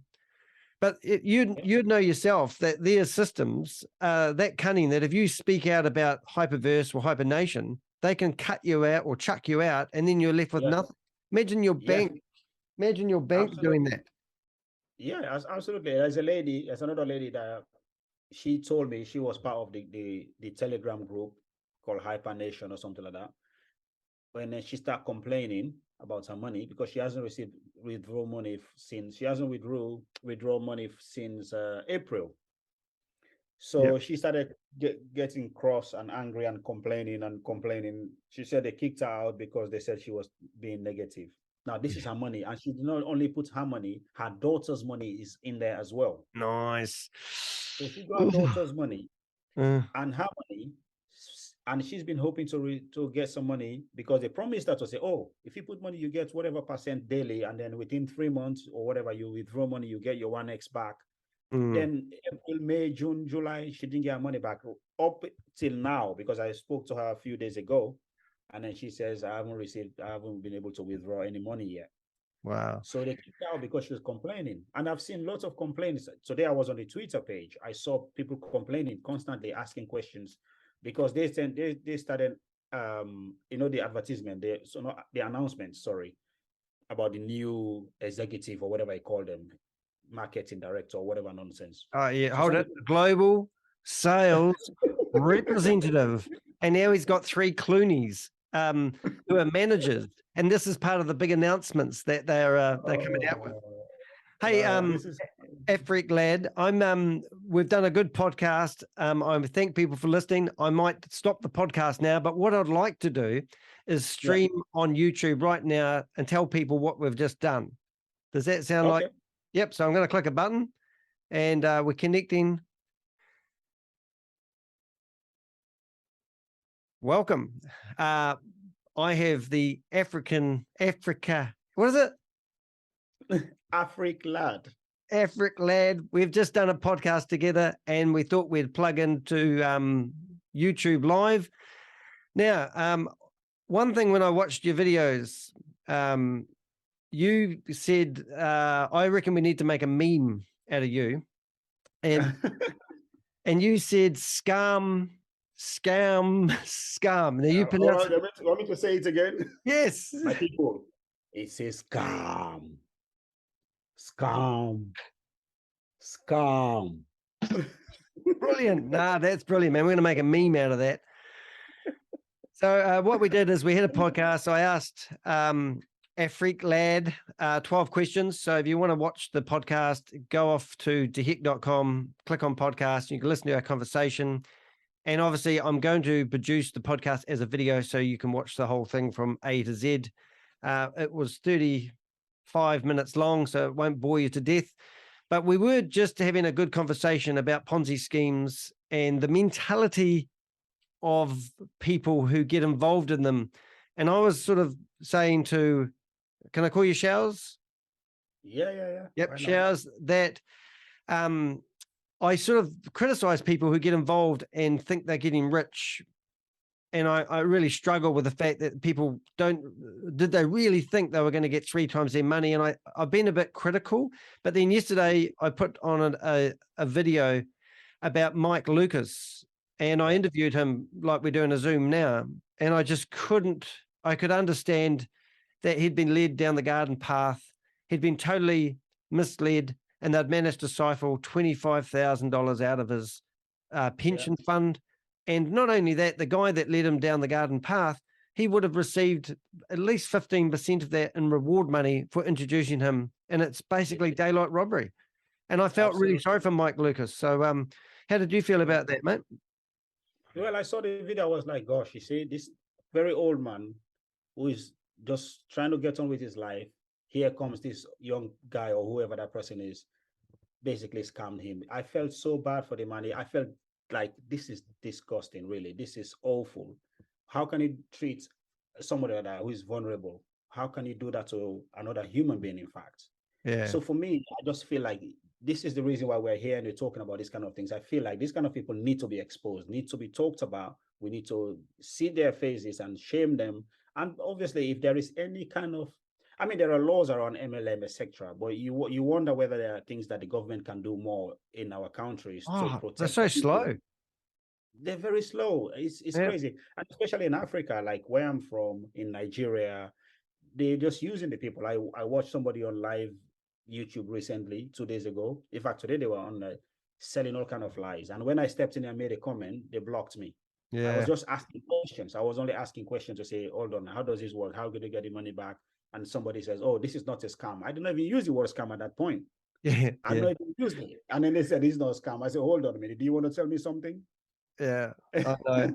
but you'd know yourself that their systems are that cunning that if you speak out about Hyperverse or HyperNation, they can cut you out or chuck you out, and then you're left with nothing. Imagine your bank. Imagine your bank doing that. Yeah, absolutely. There's another lady that she told me she was part of the Telegram group called HyperNation or something like that. When then she started complaining about her money because she hasn't withdrawn money since April. So she started getting cross and angry and complaining. She said they kicked her out because they said she was being negative. Now, this is her money, and she did not only put her money, her daughter's money is in there as well. Nice. So she got her daughter's money and her money, and she's been hoping to get some money because they promised her to say, oh, if you put money, you get whatever % daily, and then within 3 months or whatever, you withdraw money, you get your 1x back. Then April, May, June, July, she didn't get her money back up till now because I spoke to her a few days ago. And then she says, I haven't been able to withdraw any money yet. Wow. So they kicked her out because she was complaining. And I've seen lots of complaints. Today I was on the Twitter page. I saw people complaining, constantly asking questions because they started, the advertisement, the announcement, about the new executive or whatever I call them, marketing director or whatever nonsense. Oh, yeah. Hold it. Global sales representative. And now he's got 3 Cloonies who are managers. And this is part of the big announcements that they're coming out with. Hey, Afrik Lad, we've done a good podcast. I thank people for listening. I might stop the podcast now, but what I'd like to do is stream on YouTube right now and tell people what we've just done. Does that sound like? Yep. So I'm going to click a button and we're connecting. Welcome. I have the Africa. What is it? Afrik Lad. Afrik Lad. We've just done a podcast together and we thought we'd plug into YouTube Live. Now, one thing when I watched your videos, you said, I reckon we need to make a meme out of you. And and you said scam. Now you pronounce it. Want me to say it again? Yes. My people, it says scam. Brilliant. Nah, that's brilliant, man. We're going to make a meme out of that. So what we did is we had a podcast. So I asked Afrik Lad 12 questions. So if you want to watch the podcast, go off to HEK.com, click on podcast. You can listen to our conversation. And obviously, I'm going to produce the podcast as a video so you can watch the whole thing from A to Z. It was 35 minutes long, so it won't bore you to death. But we were just having a good conversation about Ponzi schemes and the mentality of people who get involved in them. And I was sort of saying to, can I call you Showers? Yeah. Yep, Showers, that I sort of criticize people who get involved and think they're getting rich. And I really struggle with the fact that people did they really think they were going to get 3 times their money? And I've been a bit critical, but then yesterday I put on a video about Mike Lucas, and I interviewed him like we're doing a Zoom now. And I could understand that he'd been led down the garden path. He'd been totally misled, and they'd managed to siphon $25,000 out of his pension fund. And not only that, the guy that led him down the garden path, he would have received at least 15% of that in reward money for introducing him. And it's basically daylight robbery. And I felt really sorry for Mike Lucas. So how did you feel about that, mate? Well, I saw the video. I was like, gosh, you see, this very old man who is just trying to get on with his life. Here comes this young guy or whoever that person is, basically scammed him. I felt so bad for the money. I felt like, this is disgusting, really. This is awful. How can you treat somebody like that who is vulnerable? How can you do that to another human being, in fact? Yeah. So for me, I just feel like this is the reason why we're here and we're talking about these kind of things. I feel like these kind of people need to be exposed, need to be talked about. We need to see their faces and shame them. And obviously, if there is any kind of, I mean, there are laws around MLM, etc. But you wonder whether there are things that the government can do more in our countries to protect. They're so slow. They're very slow. It's crazy, and especially in Africa, like where I'm from, in Nigeria, they're just using the people. I watched somebody on live YouTube recently, 2 days ago. In fact, today they were on selling all kind of lies. And when I stepped in and made a comment, they blocked me. I was just asking questions. I was only asking questions to say, hold on, how does this work? How do they get the money back? And somebody says, oh, this is not a scam. I didn't even use the word scam at that point. I don't even use it. And then they said, it's not a scam. I said, hold on a minute. Do you want to tell me something? Yeah, I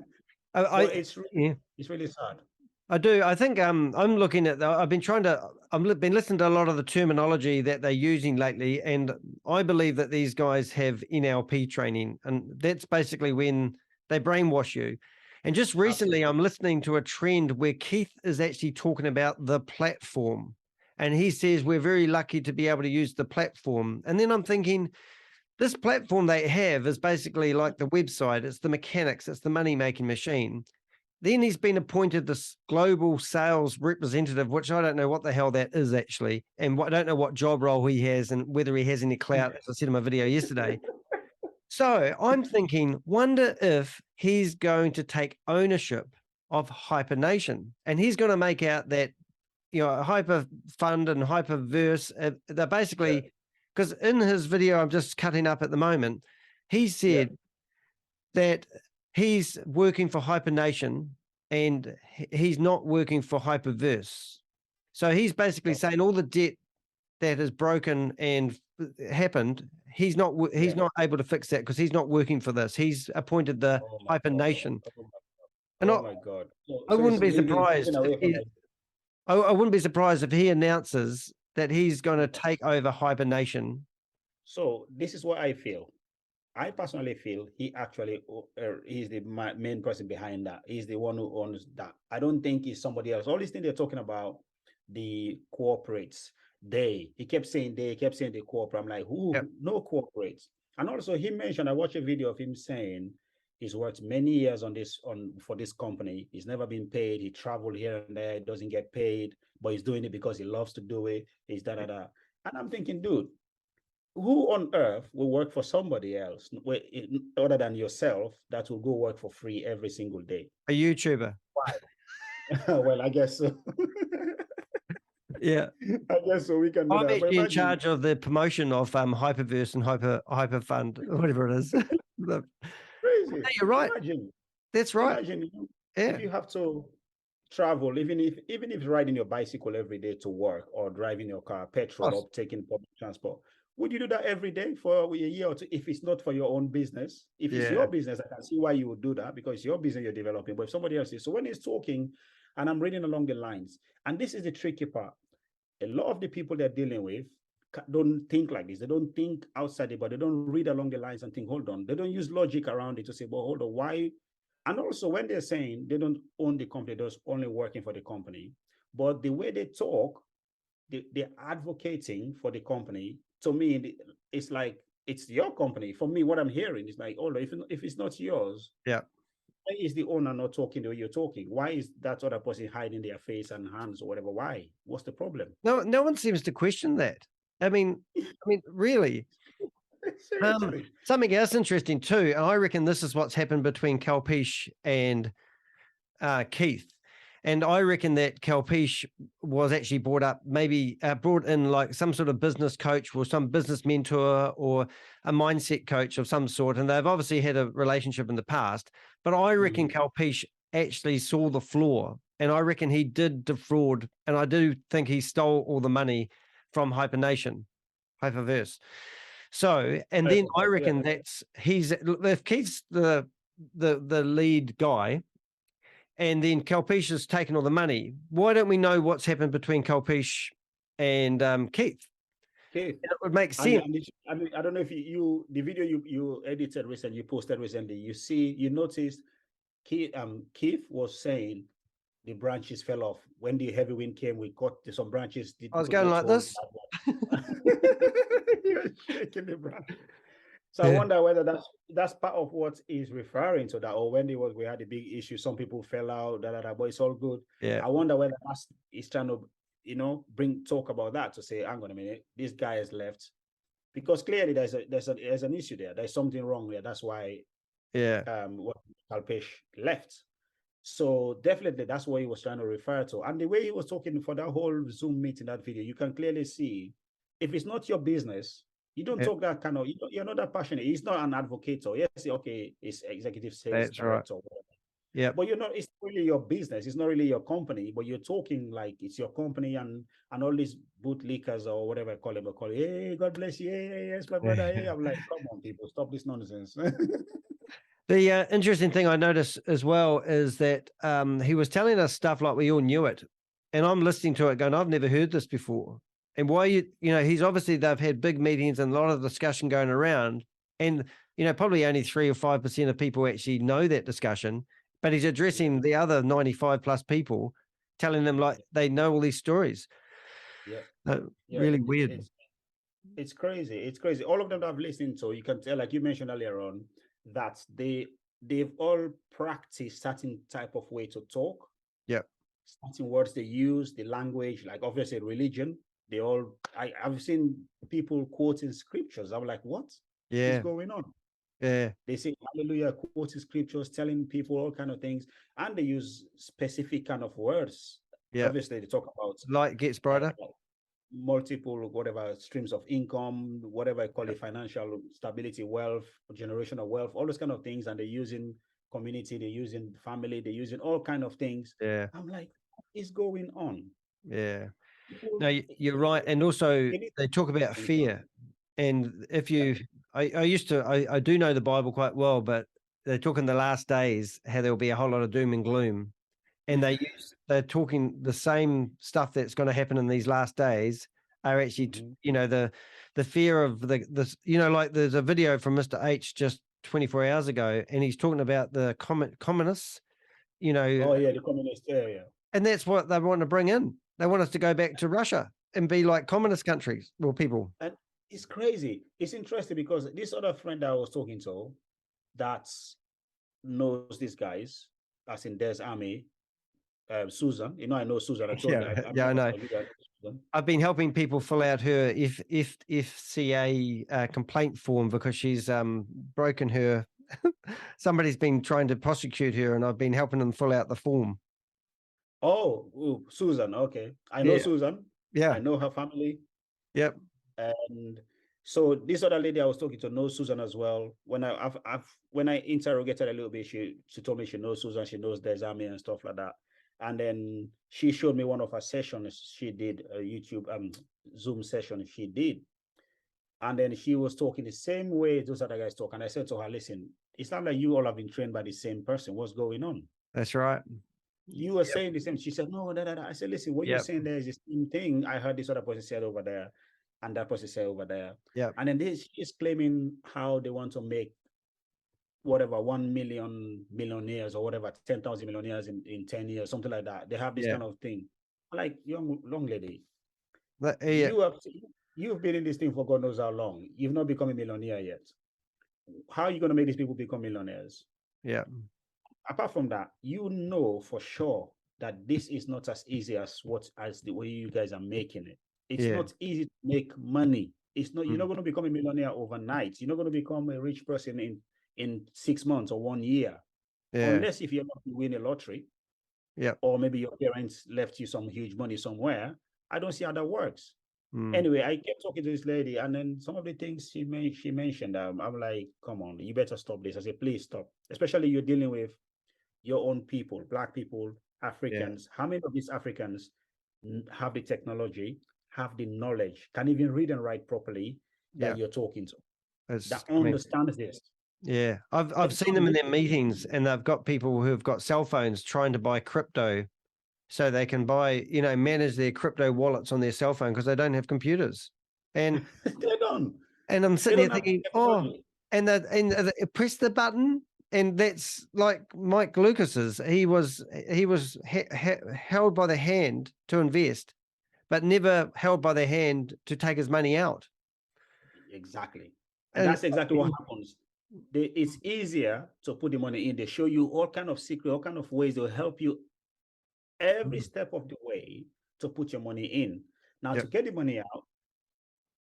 know. It's really sad. I do. I think I'm looking at. I've been listening to a lot of the terminology that they're using lately, and I believe that these guys have NLP training, and that's basically when they brainwash you. And just recently, I'm listening to a trend where Keith is actually talking about the platform, and he says we're very lucky to be able to use the platform. And then I'm thinking, this platform they have is basically like the website. It's the mechanics. It's the money-making machine. Then he's been appointed this global sales representative, which I don't know what the hell that is actually. And I don't know what job role he has and whether he has any clout, as I said in my video yesterday. So I'm thinking, wonder if he's going to take ownership of HyperNation, and he's going to make out that, Hyper Fund and Hyperverse, they're basically, because in his video I'm just cutting up at the moment, he said that he's working for HyperNation and he's not working for Hyperverse. So he's basically saying all the debt that is broken and happened, he's not able to fix that because he's not working for this. He's appointed the HyperNation. Oh my God. I wouldn't be surprised. I wouldn't be surprised if he announces that he's going to take over HyperNation. So this is what I feel. I personally feel he actually he's the main person behind that. He's the one who owns that. I don't think he's somebody else. All these things they're talking about, the corporates, he kept saying the corporate. I'm like, who? Yep. No corporates. And also he mentioned, I watched a video of him saying he's worked many years for this company. He's never been paid. He traveled here and there. He doesn't get paid, but he's doing it because he loves to do it. He's da da da. And I'm thinking, dude, who on earth will work for somebody else other than yourself that will go work for free every single day? A YouTuber. Why? Well, I guess so. Yeah, I guess so. We can. I'm actually in charge of the promotion of Hyperverse and Hyper Fund, whatever it is. Crazy. No, you're right. That's right. Imagine, if you have to travel, even if riding your bicycle every day to work or driving your car, petrol, or taking public transport. Would you do that every day for a year or two if it's not for your own business? If it's your business, I can see why you would do that because it's your business you're developing. But if somebody else is, so when he's talking, and I'm reading along the lines, and this is the tricky part, a lot of the people they're dealing with don't think like this. They don't think outside it, but they don't read along the lines and think, hold on. They don't use logic around it to say, well, hold on, why And also, when they're saying they don't own the company, they're only working for the company, but the way they talk, they're advocating for the company. To me, it's like it's your company. For me, what I'm hearing is like, oh, if it's not yours, Yeah. why is the owner not talking the way you're talking? Why is that other person hiding their face and hands or whatever? Why? What's the problem? No one seems to question that. I mean, really. Seriously. Something else interesting too, and I reckon this is what's happened between Kalpesh and Keith. And I reckon that Kalpesh was actually brought in like some sort of business coach or some business mentor or a mindset coach of some sort. And they've obviously had a relationship in the past. But I reckon Kalpesh actually saw the flaw. And I reckon he did defraud. And I do think he stole all the money from HyperNation, Hyperverse. So, and then I reckon if Keith's the lead guy, and then Kalpesh has taken all the money, why don't we know what's happened between Kalpesh and Keith? Keith. And it would make sense. I mean, I don't know if the video you edited recently, you posted recently, you noticed Keith was saying the branches fell off. When the heavy wind came, we cut some branches. I was going like this. You're shaking the branch. So I wonder whether that's part of what he's referring to, that, or when we had a big issue, some people fell out, but it's all good. Yeah. I wonder whether he's trying to, talk about that, to say, hang on a minute, this guy has left, because clearly there's an issue there. There's something wrong there. That's why what Kalpesh left. So definitely that's what he was trying to refer to. And the way he was talking for that whole Zoom meeting, that video, you can clearly see, if it's not your business, you don't talk that kind of, you're not that passionate. He's not an advocate. So yes, okay, it's executive sales director or whatever. Yeah. But it's not really your business. It's not really your company, but you're talking like it's your company, and all these bootlickers or whatever I call them, hey, God bless you. Hey, yes, my brother. Hey, I'm like, come on, people, stop this nonsense. The interesting thing I noticed as well is that he was telling us stuff like we all knew it. And I'm listening to it going, I've never heard this before. And why, he's obviously, they've had big meetings and a lot of discussion going around. And, probably only 3 or 5% of people actually know that discussion, but he's addressing the other 95 plus people, telling them like they know all these stories. Really weird. It's crazy. It's crazy. All of them that I've listened to, you can tell, like you mentioned earlier on, that they've all practiced certain type of way to talk. Yeah. Certain words they use, the language, like obviously religion. I've seen people quoting scriptures. I'm like, what is going on? Yeah. They say hallelujah, quoting scriptures, telling people all kind of things, and they use specific kind of words. Yeah. Obviously, they talk about light gets brighter. Multiple whatever streams of income, whatever I call it, financial stability, wealth, generational wealth, all those kind of things. And they're using community, they're using family, they're using all kind of things. Yeah. I'm like, what is going on? Yeah. No, you're right. And also they talk about fear. And if you, I do know the Bible quite well, but they talk in the last days how there'll be a whole lot of doom and gloom. And they're talking the same stuff that's going to happen in these last days are actually, the fear of the like there's a video from Mr. H just 24 hours ago, and he's talking about the communists, Oh yeah, the communists, yeah. And that's what they want to bring in. They want us to go back to Russia and be like communist countries or people. And it's crazy. It's interesting because this other friend that I was talking to that knows these guys, as in there's Amey, Susan, I know Susan. I know. I've been helping people fill out her FCA complaint form because she's broken her. Somebody's been trying to prosecute her, and I've been helping them fill out the form. Oh, Susan. Okay, I know Susan. Yeah, I know her family. Yep. And so this other lady I was talking to knows Susan as well. When I interrogated a little bit, she told me she knows Susan, she knows there's Amey and stuff like that. And then she showed me one of her sessions she did, a YouTube Zoom session she did. And then she was talking the same way those other guys talk. And I said to her, listen, it's not like you all have been trained by the same person. What's going on? That's right. You were saying the same. She said, no, I said, listen, what you're saying there is the same thing I heard this other person said over there, and that person said over there. Yeah. And then she's claiming how they want to make whatever 1 million millionaires or whatever 10,000 millionaires in 10 years, something like that. They have this kind of thing. Like, young lady, you've been in this thing for God knows how long. You've not become a millionaire yet. How are you going to make these people become millionaires? Yeah. Apart from that, you know for sure that this is not as easy as the way you guys are making it. It's not easy to make money. It's not. You're not going to become a millionaire overnight. You're not going to become a rich person in 6 months or 1 year, unless if you're not to win a lottery. Yeah. Or maybe your parents left you some huge money somewhere. I don't see how that works. Anyway, I kept talking to this lady, and then some of the things she mentioned, I'm like, come on, you better stop this. I said, please stop. Especially you're dealing with your own people, Black people, Africans. How many of these Africans have the technology, have the knowledge, can even read and write properly that you're talking to? That understands this. Yeah, I've seen them in their meetings, and they've got people who have got cell phones trying to buy crypto so they can buy, manage their crypto wallets on their cell phone because they don't have computers. And they don't. And I'm sitting there thinking, and they press the button, and that's like Mike Lucas's. He was held by the hand to invest, but never held by the hand to take his money out. Exactly. And that's exactly what happens. It's easier to put the money in. They show you all kind of secret, all kind of ways. They'll help you every step of the way to put your money in. Now, to get the money out,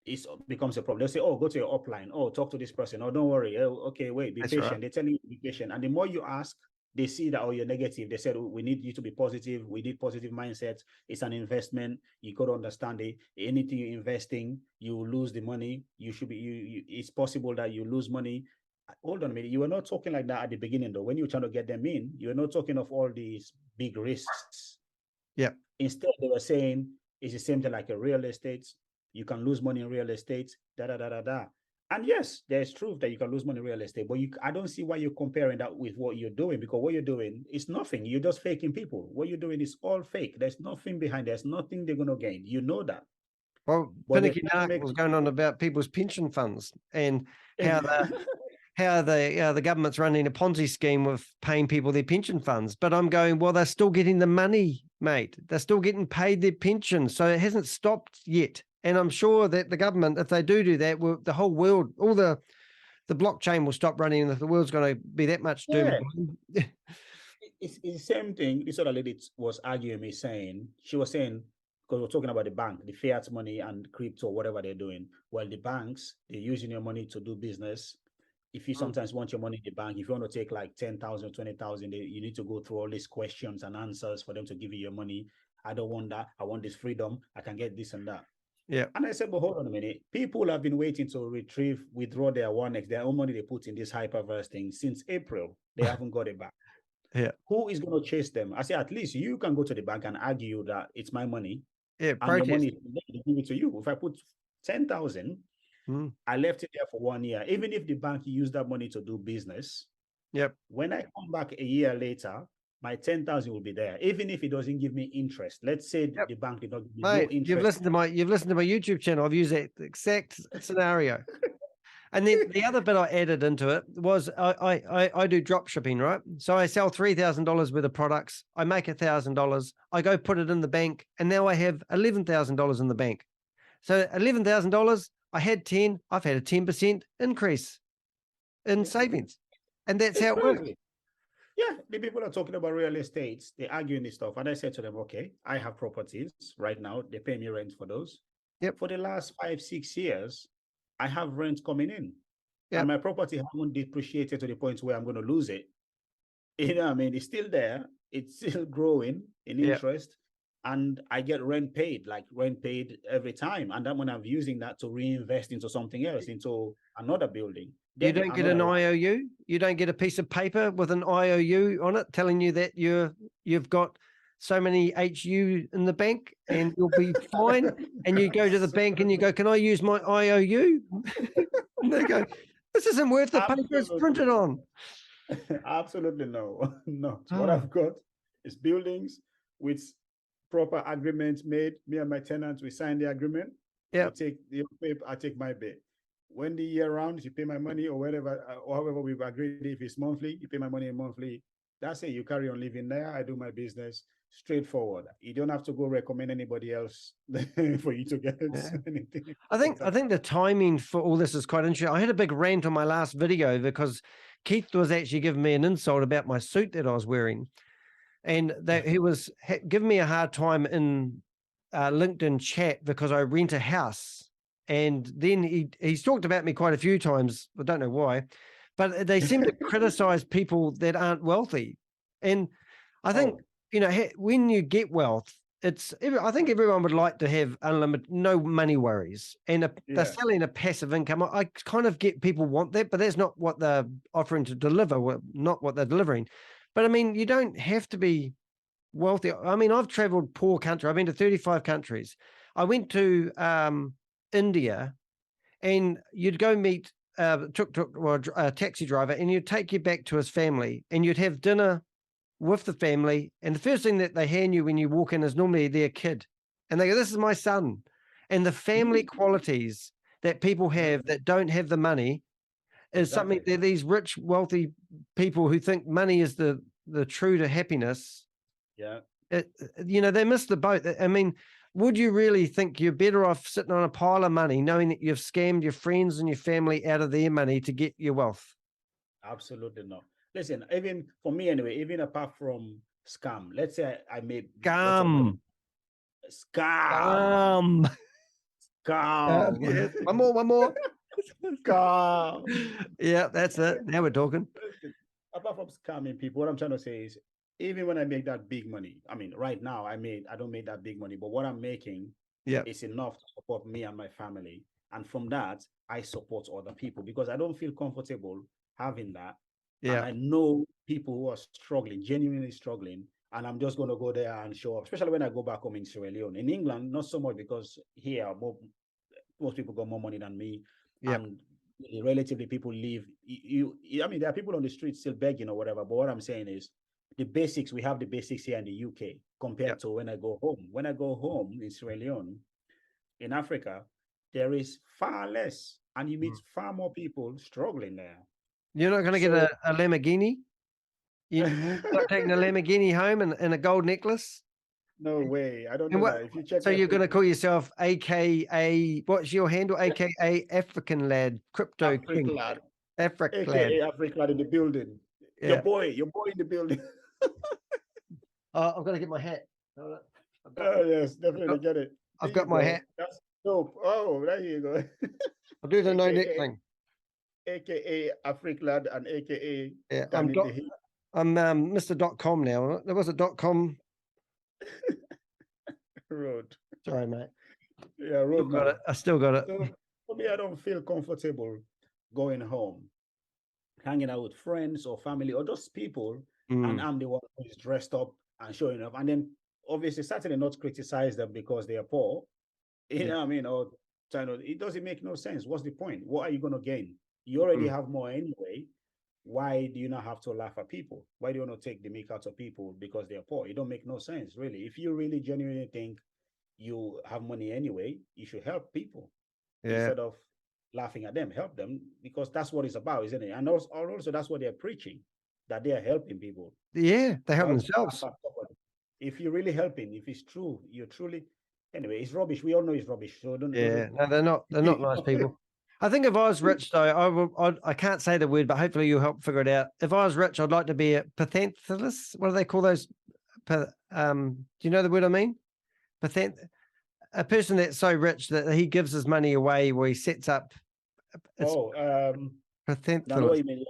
it becomes a problem. They'll say, oh, go to your upline. Oh, talk to this person. Oh, don't worry. Oh, okay, wait, be patient. Right. They tell you to be patient. And the more you ask, they see that, oh, you're negative. They said, oh, we need you to be positive. We need positive mindset. It's an investment. You got to understand it. Anything you're investing, you will lose the money. You should be, it's possible that you lose money. Hold on a minute. You were not talking like that at the beginning, though. When you were trying to get them in, you were not talking of all these big risks. Yeah. Instead, they were saying it's the same thing like a real estate. You can lose money in real estate, And yes, there's truth that you can lose money in real estate, but I don't see why you're comparing that with what you're doing, because what you're doing is nothing. You're just faking people. What you're doing is all fake. There's nothing behind. There's nothing they're going to gain. You know that. Well, Pinakee Naaaaikkkk was going on about people's pension funds and how the government's running a Ponzi scheme with paying people their pension funds. But I'm going, well, they're still getting the money, mate. They're still getting paid their pension. So it hasn't stopped yet. And I'm sure that the government, if they do that, the whole world, all the blockchain will stop running, and if the world's going to be that much doom. It's the same thing. This other lady was arguing me, she was saying, because we're talking about the bank, the fiat money and crypto, whatever they're doing. Well, the banks, they're using your money to do business. If you sometimes want your money in the bank, if you want to take like 10,000, 20,000, you need to go through all these questions and answers for them to give you your money. I don't want that. I want this freedom. I can get this and that. Yeah. And I said, but hold on a minute. People have been waiting to withdraw their 1x, their own money they put in this hyperverse thing since April. They haven't got it back. Yeah. Who is going to chase them? I say, at least you can go to the bank and argue that it's my money. Yeah. And your money, they give it to you. If I put 10,000, I left it there for 1 year. Even if the bank used that money to do business, when I come back a year later, my 10,000 will be there, even if it doesn't give me interest. Let's say the bank did not give me no interest. You've listened to my YouTube channel. I've used that exact scenario. And then the other bit I added into it was I do drop shipping, right? So I sell $3,000 worth of products. I make $1,000. I go put it in the bank, and now I have $11,000 in the bank. So $11,000. I had 10. I've had a 10% increase in savings, and that's how it works. Yeah, the people are talking about real estate. They're arguing this stuff. And I said to them, okay, I have properties right now. They pay me rent for those. Yep. For the last 5-6 years, I have rent coming in. Yep. And my property hasn't depreciated to the point where I'm going to lose it. You know what I mean? It's still there. It's still growing in interest. And I get rent paid every time. And then when I'm using that to reinvest into something else, into another building. You don't get an IOU? You don't get a piece of paper with an IOU on it telling you that you've got so many HU in the bank and you'll be fine? And you go to the bank and you go, can I use my IOU? And they go, this isn't worth the paper it's printed on. Absolutely no. No. What I've got is buildings with proper agreements made. Me and my tenants, we sign the agreement. Yeah. We take the paper, I take my bit. when the year rounds, you pay my money or whatever, or however we've agreed. If it's monthly, you pay my money monthly. That's it. You carry on living there. I do my business straightforward. You don't have to go recommend anybody else for you to get anything. I think the timing for all this is quite interesting. I had a big rant on my last video because Keith was actually giving me an insult about my suit that I was wearing, and that he was giving me a hard time in LinkedIn chat because I rent a house. And then he's talked about me quite a few times. I don't know why, but they seem to criticize people that aren't wealthy. And I think, when you get wealth, I think everyone would like to have unlimited, no money worries. And they're selling a passive income. I kind of get people want that, but that's not what they're offering to deliver, not what they're delivering. But I mean, you don't have to be wealthy. I mean, I've traveled poor country. I've been to 35 countries. I went to India, and you'd go meet a taxi driver, and you'd take you back to his family, and you'd have dinner with the family, and the first thing that they hand you when you walk in is normally their kid, and they go, "This is my son." And the family qualities that people have that don't have the money is something that these rich, wealthy people who think money is the true to happiness. They miss the boat. I mean, would you really think you're better off sitting on a pile of money knowing that you've scammed your friends and your family out of their money to get your wealth? Absolutely not. Listen, even for me anyway, even apart from scam, let's say I made scam. Yeah. One more. Scam. Yeah, that's it. Now we're talking. Apart from scamming people, what I'm trying to say is, even when I make that big money, I mean, right now I don't make that big money, but what I'm making is enough to support me and my family. And from that, I support other people because I don't feel comfortable having that. Yeah. And I know people who are struggling, genuinely struggling, and I'm just going to go there and show up, especially when I go back home in Sierra Leone. In England, not so much because here, most people got more money than me. Yep. And relatively people live, I mean, there are people on the street still begging or whatever, but what I'm saying is, the basics, we have the basics here in the UK compared to when I go home. When I go home in Sierra Leone, in Africa, there is far less, and you meet far more people struggling there. You're not going to get a Lamborghini? You're not taking a Lamborghini home and a gold necklace? No way. I don't know that. If you check, so you're going to call yourself AKA, what's your handle? AKA African Lad, Crypto King. Afrik Lad. AKA Afrik Lad in the building. Yeah. Your boy in the building. I've got to get my hat. Yes, definitely get it. I've got my hat. That's dope. Oh, there you go. I'll do the no neck thing. AKA Afrik Lad and AKA I'm Mr. .com now. There was a .com. Road. Sorry, mate. Yeah, road. Got it. I still got it. So, for me, I don't feel comfortable going home, hanging out with friends or family or just people, and I'm the one who's dressed up and showing up, and then obviously certainly not criticize them because they are poor. You know what I mean? Or it doesn't make no sense. What's the point? What are you going to gain? You already have more anyway. Why do you not have to laugh at people? Why do you want to take the mick out of people because they're poor? It don't make no sense, really. If you really genuinely think you have money anyway, you should help people instead of laughing at them. Help them, because that's what it's about, isn't it? And also that's what they're preaching, that they are helping people. Yeah, they help themselves. If you're really helping, if it's true, you're truly. Anyway, it's rubbish. We all know it's rubbish. So don't. No, they're not. They're not nice people. I think if I was rich, though, I can't say the word, but hopefully you'll help figure it out. If I was rich, I'd like to be a philanthropist. What do they call those? Do you know the word I mean? A person that's so rich that he gives his money away, where he sets up. I know what you mean.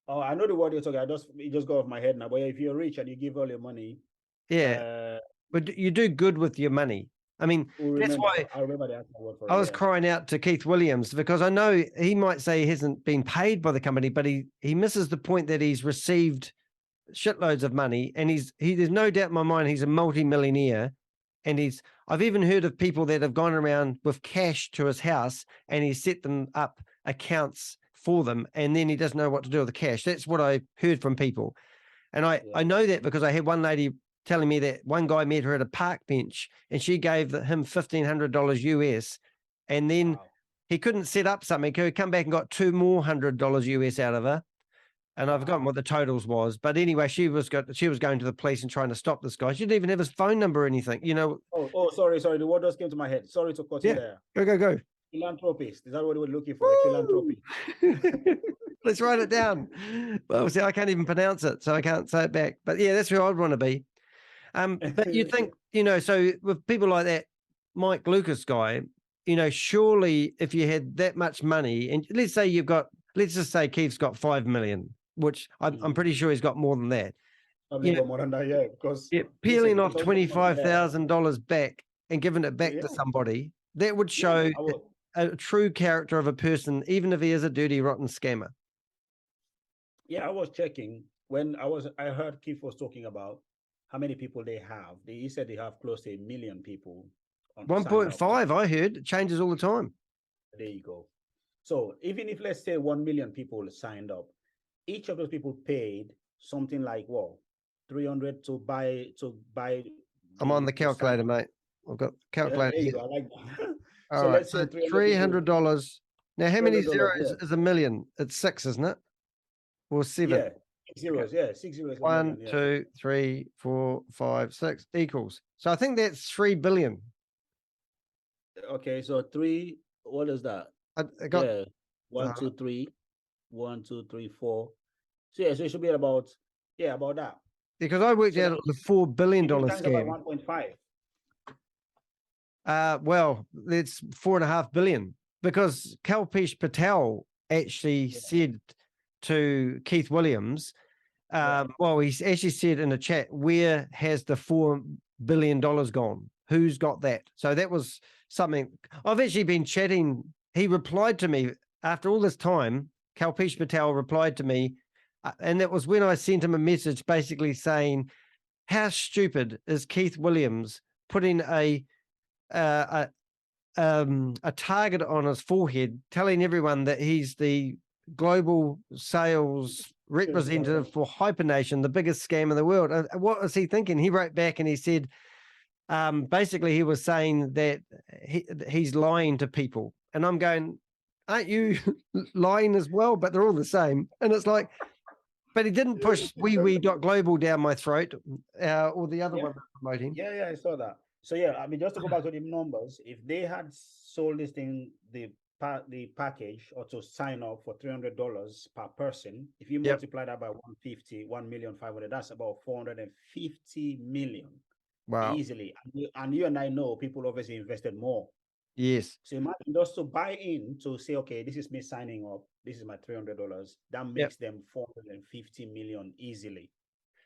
I know the word you're talking. It just got off my head now. But if you're rich and you give all your money, but you do good with your money. I mean, that's why I remember the word for it. I was crying out to Keith Williams, because I know he might say he hasn't been paid by the company, but he misses the point that he's received shitloads of money, and there's no doubt in my mind he's a multi-millionaire, and I've even heard of people that have gone around with cash to his house and he's set them up accounts for them, and then he doesn't know what to do with the cash. That's what I heard from people. And I know that because I had one lady telling me that one guy met her at a park bench and she gave him $1,500 US. And then he couldn't set up something. He come back and got $2 more US out of her. And I've forgotten what the totals was. But anyway, she was going to the police and trying to stop this guy. She didn't even have his phone number or anything, you know. Sorry. The word just came to my head. Sorry to cut you there. Go. Philanthropist. Is that what we're looking for? A philanthropist. Let's write it down. Well, see, I can't even pronounce it, so I can't say it back. But yeah, that's who I'd want to be. But you think, you know, so with people like that, Mike Lucas guy, you know, surely if you had that much money, and let's just say Keith's got 5 million, which I'm pretty sure he's got more than that. Probably got more than that, yeah. Because peeling off $25,000 back and giving it back to somebody, that would show a true character of a person, even if he is a dirty, rotten scammer. Yeah, I was checking when I heard Keith was talking about how many people they have. He said they have close to 1 million people. 1.5, I heard. It changes all the time. There you go. So even if, let's say, 1 million people signed up, each of those people paid something like, what, 300 to buy. I'm on the calculator, mate. I've got calculator. Yeah, there you go. I like that. All so right, let's say $300. Now, how many zeros is a million? It's 6, isn't it? Or 7? Yeah, 6 zeros. Yeah, 6 zeros. 1, 2, 3, 4, 5, 6 equals. So I think that's 3 billion. Okay, so 3. What is that? I got 1, 2, 3, 1, 2, 3, 4. So yeah, so it should be about that. Because I worked out the $4 billion scam. About 1.5. Well, it's 4.5 billion, because Kalpesh Patel actually said to Keith Williams, well, he actually said in the chat, where has the $4 billion gone? Who's got that? So that was something I've actually been chatting. He replied to me after all this time. Kalpesh Patel replied to me, and that was when I sent him a message basically saying, how stupid is Keith Williams putting a target on his forehead, telling everyone that he's the global sales representative for HyperNation, the biggest scam in the world. What was he thinking? He wrote back and he said, basically he was saying that he's lying to people. And I'm going, aren't you lying as well? But they're all the same. And it's like, but he didn't push wee.global down my throat, or the other one promoting. Yeah, I saw that. So yeah, I mean, just to go back to the numbers, if they had sold this thing, the package, or to sign up for $300 per person, if you multiply that by 1,500,000, that's about 450 million. Wow. Easily. And you and I know people obviously invested more. Yes. So imagine just to buy in, to say, okay, this is me signing up, this is my $300, that makes them 450 million easily.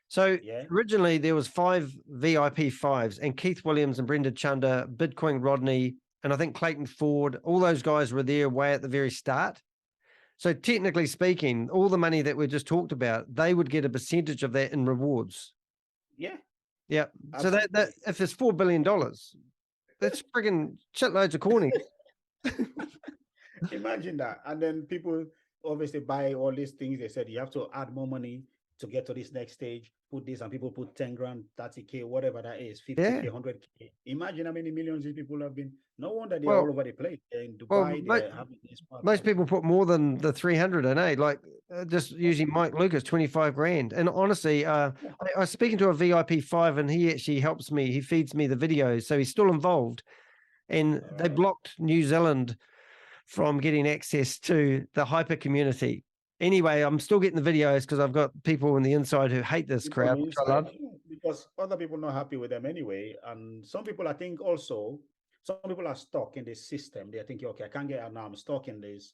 So originally there was 5 VIP 5s, and Keith Williams and Brendan Chunder, Bitcoin Rodney, and I think Clayton Ford, all those guys were there way at the very start. So technically speaking, all the money that we just talked about, they would get a percentage of that in rewards. Yeah. Yeah. Absolutely. So that if there's $4 billion, that's friggin' shitloads of corny. Imagine that. And then people obviously buy all these things. They said you have to add more money to get to this next stage. Put this, and people put 10 grand, 30K, whatever that is, 50K, 100K. Imagine how many millions these people have been. No wonder they're all over the place. They're in Dubai. Most people put more than the 300 in, like just using Mike Lucas, 25 grand. And honestly, I was speaking to a VIP 5, and he actually helps me. He feeds me the videos, so he's still involved. And they blocked New Zealand from getting access to the hyper community. Anyway, I'm still getting the videos because I've got people on the inside who hate this crowd, which I love. Because other people are not happy with them anyway. And some people, I think also, some people are stuck in this system. They're thinking, okay, I can't get out now. I'm stuck in this.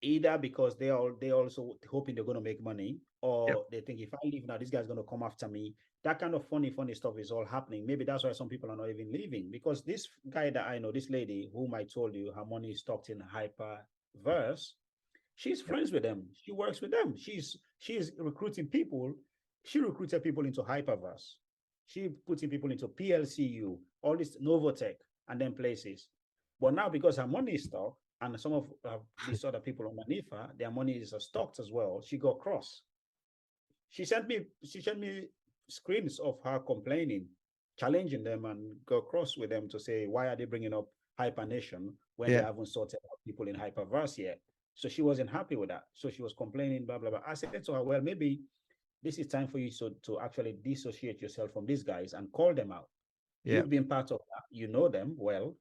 Either because they also hoping they're going to make money, or they think if I leave now, this guy's going to come after me. That kind of funny stuff is all happening. Maybe that's why some people are not even leaving. Because this guy that I know, this lady whom I told you, her money is stocked in Hyperverse. She's friends with them. She works with them. She's recruiting people. She recruited people into Hyperverse. She putting people into PLCU, all this Novotech, and then places. But now, because her money is stuck, and some of these other people underneath her, their money is stocked as well, she got cross. She sent me screens of her complaining, challenging them, and got cross with them to say, why are they bringing up HyperNation when they haven't sorted out people in hyperverse yet. So she wasn't happy with that. So she was complaining, blah, blah, blah. I said to her, well, maybe this is time for you to actually dissociate yourself from these guys and call them out. Yeah. You've been part of that. You know them well.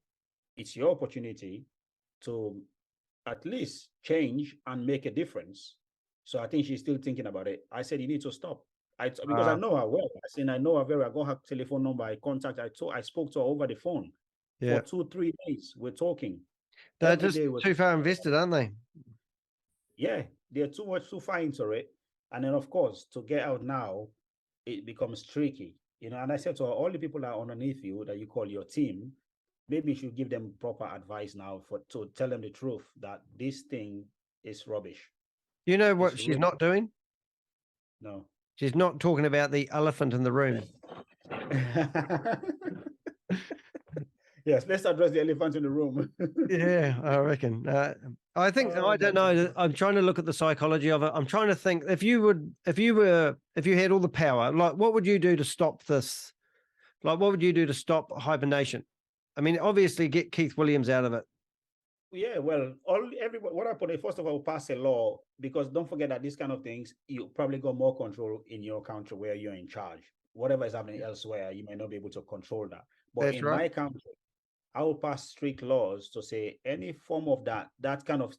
It's your opportunity to at least change and make a difference. So I think she's still thinking about it. I said, you need to stop. Because I know her well. I know her very well. I got her telephone number. I spoke to her over the phone for 2-3 days. We're talking. They're just too far invested, aren't they? Yeah, they're too far into it. And then, of course, to get out now, it becomes tricky. And I said to her, all the people that are underneath you that you call your team, maybe you should give them proper advice now to tell them the truth that this thing is rubbish. You know what she's not doing? No. She's not talking about the elephant in the room. Yes, let's address the elephant in the room. Yeah, I reckon. I think I don't know. I'm trying to look at the psychology of it. I'm trying to think if you had all the power, like what would you do to stop this? Like what would you do to stop HyperNation? I mean, obviously get Keith Williams out of it. Yeah, well, everybody. What happened? First of all, pass a law, because don't forget that these kind of things, you probably got more control in your country where you're in charge. Whatever is happening elsewhere, you may not be able to control that. But That's in right. my country, I will pass strict laws to say any form of that kind of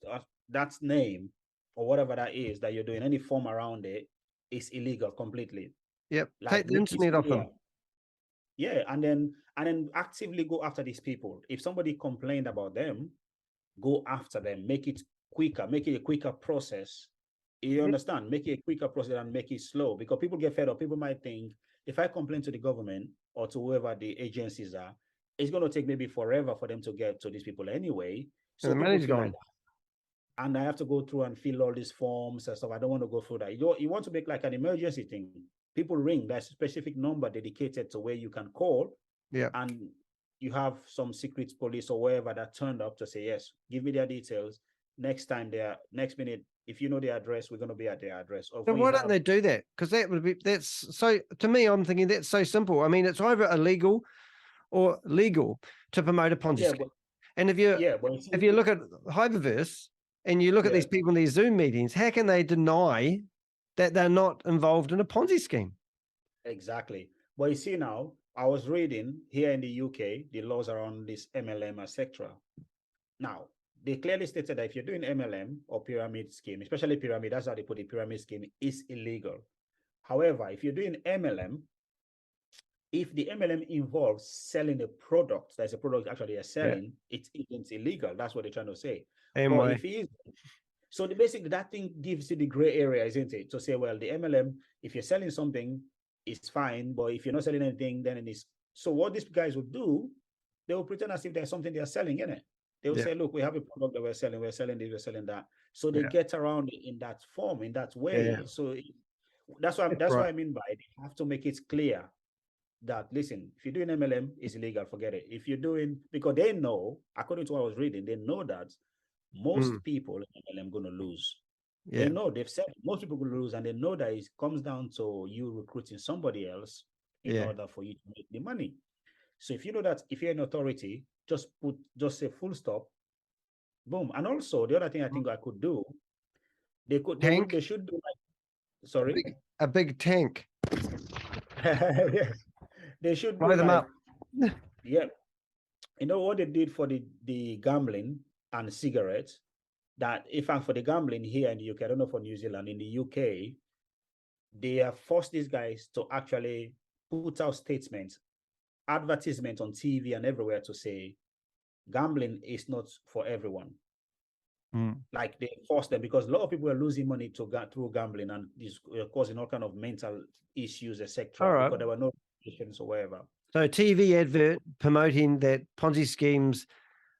that's name or whatever that is that you're doing, any form around it is illegal completely. Yep. Like, take the internet off them. Yeah, and then actively go after these people. If somebody complained about them, go after them. Make it quicker. Make it a quicker process. You understand? Make it a quicker process and make it slow, because people get fed up. People might think, if I complain to the government or to whoever the agencies are, it's going to take maybe forever for them to get to these people anyway. So the money's gone. And I have to go through and fill all these forms and stuff. I don't want to go through that. You want to make like an emergency thing. People ring. There's a specific number dedicated to where you can call. Yeah. And you have some secret police or wherever that turned up to say, yes, give me their details. Next minute, if you know the address, we're going to be at their address. So why don't they do that? Because that's so, to me, I'm thinking that's so simple. I mean, it's either illegal or legal to promote a Ponzi scheme. And if you look at Hyperverse and you look at these people in these Zoom meetings, how can they deny that they're not involved in a Ponzi scheme? Exactly. Well, you see now, I was reading here in the UK, the laws around this MLM, etc. Now, they clearly stated that if you're doing MLM or pyramid scheme, especially pyramid, that's how they put it, pyramid scheme is illegal. However, if you're doing MLM, if the MLM involves selling a product, there's a product actually they're selling, it isn't illegal. That's what they're trying to say. But if it is, so basically that thing gives you the gray area, isn't it? To say, well, the MLM, if you're selling something, it's fine, but if you're not selling anything, then it is. So what these guys will do, they will pretend as if there's something they're selling in it. They will say, look, we have a product that we're selling this, we're selling that. So they get around it in that form, in that way. So that's what I mean by it. They have to make it clear that, listen, if you're doing MLM, it's illegal, forget it. If you're doing, because they know, according to what I was reading, they know that most people in MLM going to lose. Yeah. They know, they've said most people will lose, and they know that it comes down to you recruiting somebody else in order for you to make the money. So if you know that, if you're an authority, just say full stop, boom. And also the other thing I think I could do, they should do like, sorry, a big tank. Yes, they should blow them up. Yeah, you know what they did for the gambling and cigarettes. That if I'm for the gambling here in the UK, I don't know for New Zealand, in the UK, they have forced these guys to actually put out statements, advertisement on TV and everywhere to say gambling is not for everyone. Like they forced them, because a lot of people are losing money through gambling, and is causing all kind of mental issues, etc. Because there were no regulations or whatever. So TV advert promoting that Ponzi schemes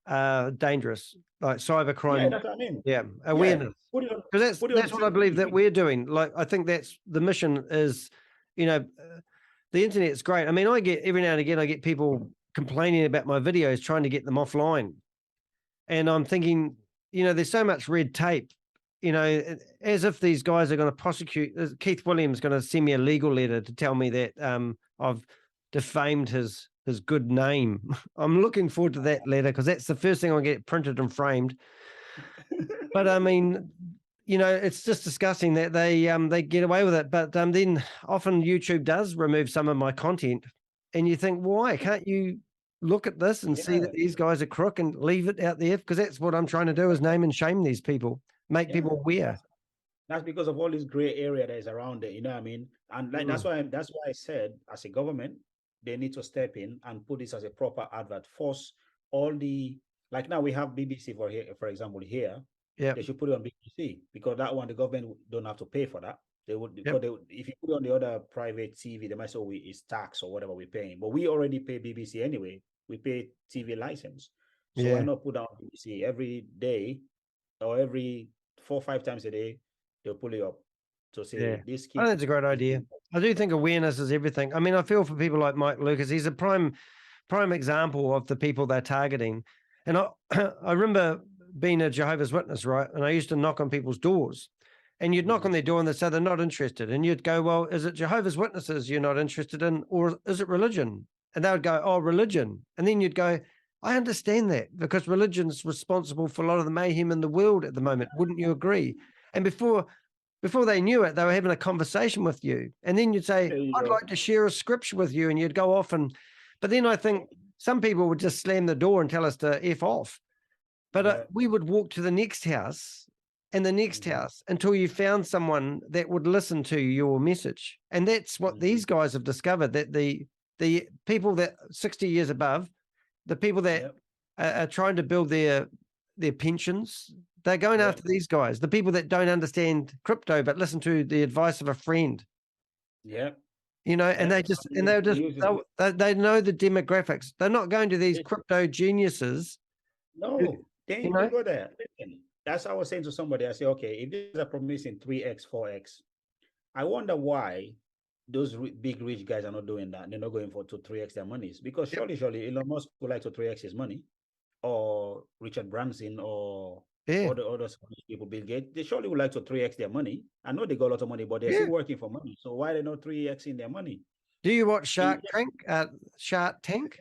are dangerous, like cybercrime. Yeah, that's what I mean. Yeah, awareness. Because that's what I believe that we're doing. Like, I think that's the mission is, the internet's great. I mean, I get every now and again, I get people complaining about my videos, trying to get them offline. And I'm thinking, there's so much red tape, as if these guys are going to prosecute. Keith Williams going to send me a legal letter to tell me that I've defamed his his good name. I'm looking forward to that letter because that's the first thing I'll get printed and framed. But I mean, it's just disgusting that they get away with it. But then often YouTube does remove some of my content, and you think, why can't you look at this and see that these guys are crook and leave it out there? Because that's what I'm trying to do, is name and shame these people, make people aware. That's because of all this gray area that is around it. You know what I mean? And like, that's why I said, as a government, they need to step in and put this as a proper advert. Force all the, like now we have BBC for example here. Yeah, they should put it on BBC, because that one the government don't have to pay for that. They would, because if you put it on the other private TV, they might say it's tax or whatever we're paying. But we already pay BBC anyway. We pay TV license. So why not put on BBC every day or every 4 or 5 times a day? They'll pull it up to say this. I think that's a great idea. I do think awareness is everything. I mean, I feel for people like Mike Lucas. He's a prime example of the people they're targeting. And I remember being a Jehovah's Witness, right? And I used to knock on people's doors, and you'd knock on their door and they'd say they're not interested. And you'd go, well, is it Jehovah's Witnesses you're not interested in, or is it religion? And they would go, oh, religion. And then you'd go, I understand that, because religion's responsible for a lot of the mayhem in the world at the moment. Wouldn't you agree? And before they knew it, they were having a conversation with you. And then you'd say, I'd like to share a scripture with you. And you'd go off. But then I think some people would just slam the door and tell us to F off. But we would walk to the next house and the next house until you found someone that would listen to your message. And that's what these guys have discovered, that the people that 60 years above, the people that are trying to build their pensions, they're going after these guys, the people that don't understand crypto but listen to the advice of a friend. And they know the demographics. They're not going to these crypto geniuses. No, they ain't go there. Listen, that's what I was saying to somebody. I say, okay, if these are promising 3x, 4x, I wonder why those big rich guys are not doing that. They're not going to 3x their monies, because surely Elon Musk would like to 3x his money, or Richard Branson, or other people, Bill Gates. They surely would like to 3x their money. I know they got a lot of money, but they're still working for money. So why are they not 3xing their money? Do you watch Shark Tank?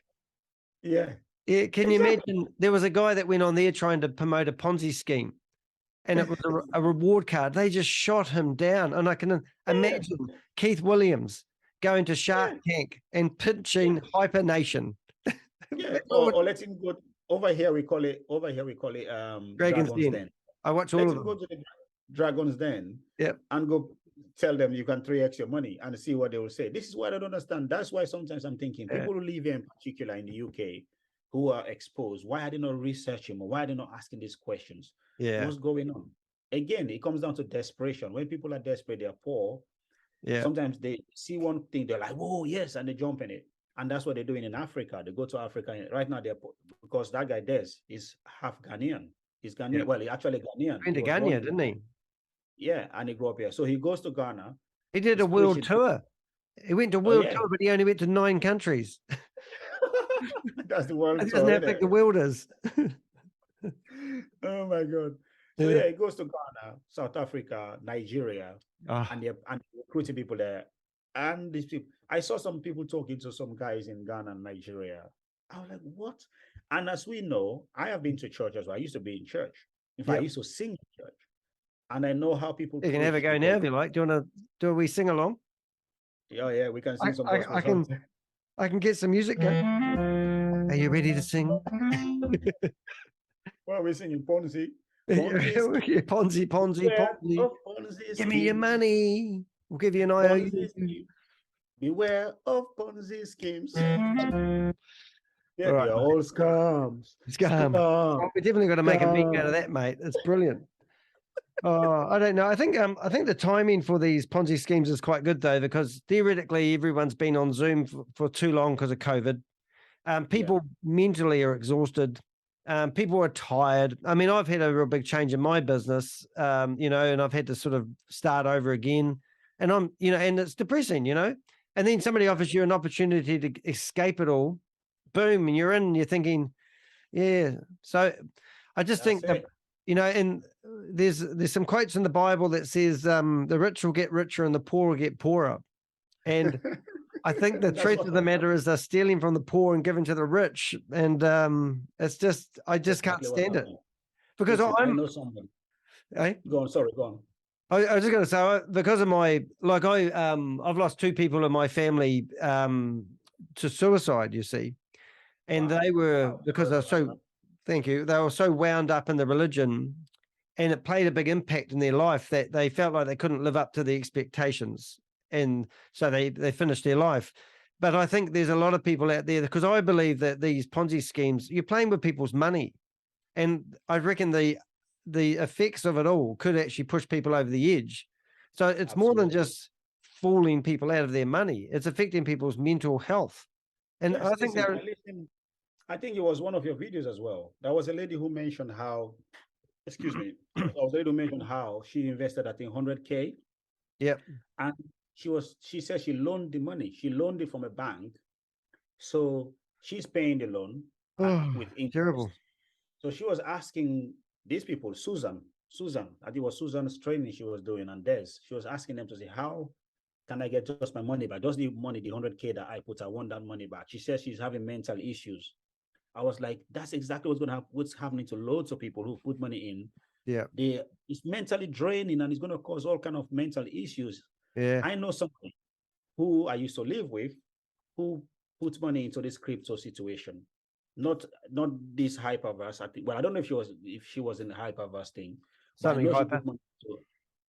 Yeah. Yeah. Can you imagine? There was a guy that went on there trying to promote a Ponzi scheme, and it was a reward card. They just shot him down. And I can imagine Keith Williams going to Shark Tank and pitching HyperNation. Or let him go. Over here we call it Dragon's Den. I watch all of them. Go to the Dragon's Den and go tell them you can 3x your money and see what they will say. This is what I don't understand. That's why sometimes I'm thinking people who live here, in particular in the UK, who are exposed, why are they not researching or why are they not asking these questions? What's going on? Again, it comes down to desperation. When people are desperate, they're poor. Sometimes they see one thing, they're like, whoa, yes, and they jump in it. And that's what they're doing in Africa. They go to Africa right now. Because that guy Des is half Ghanaian. He's Ghanaian. Well, he's actually Ghanaian. He went to Ghana, didn't he? Yeah, and he grew up here. So he goes to Ghana. He did a world tour. He went to world tour, but he only went to 9 countries. That's the world tour. Isn't that big the world is? Oh my God. So he goes to Ghana, South Africa, Nigeria, and they're recruiting people there. And these people, I saw some people talking to some guys in Ghana and Nigeria. I was like, what? And as we know, I have been to church as well. I used to be in church. In fact, I used to sing in church. And I know how people... You can have a go now if you like. Do you want to do a wee sing along? Yeah, we can sing some gospel songs. I can get some music going. Are you ready to sing? Well, we're singing Ponzi. Ponzi. Give me your money. We'll give you an IOU. Beware of Ponzi schemes. They're all scams. Scam. Oh, we definitely got to make a big out of that, mate. It's brilliant. I don't know. I think the timing for these Ponzi schemes is quite good though, because theoretically everyone's been on Zoom for too long because of COVID. People mentally are exhausted. People are tired. I mean, I've had a real big change in my business, and I've had to sort of start over again. And and it's depressing, and then somebody offers you an opportunity to escape it all. Boom, and you're in, and you're thinking, So I just think that, and there's some quotes in the Bible that says the rich will get richer and the poor will get poorer. And I think the truth of the matter is they're stealing from the poor and giving to the rich. And it's just, I just can't stand it. Because Listen, I know somebody. Eh? Go on, sorry, go on. I was just going to say, because of I've lost 2 people in my family to suicide, you see. And they were, because they're so, thank you, they were so wound up in the religion, and it played a big impact in their life that they felt like they couldn't live up to the expectations. And so they finished their life. But I think there's a lot of people out there, because I believe that these Ponzi schemes, you're playing with people's money. And I reckon the effects of it all could actually push people over the edge. So it's more than just fooling people out of their money. It's affecting people's mental health. And yes, I think I think it was one of your videos as well. There was a lady who mentioned how, excuse me, there was a lady who mentioned how she invested, I think, 100K. Yep. And she said she loaned the money. She loaned it from a bank. So she's paying the loan with interest. Terrible. So she was asking these people, Susan, I think it was Susan's training she was doing, and Des, she was asking them to say, how can I get just my money back? Just the money, the 100K that I put, I want that money back. She says she's having mental issues. I was like, that's exactly what's happening to loads of people who put money in. Yeah. It's mentally draining, and it's going to cause all kind of mental issues. Yeah. I know somebody who I used to live with who puts money into this crypto situation. Not this hyperverse. I think. Well, I don't know if she was in the hyperverse thing. Something hyper.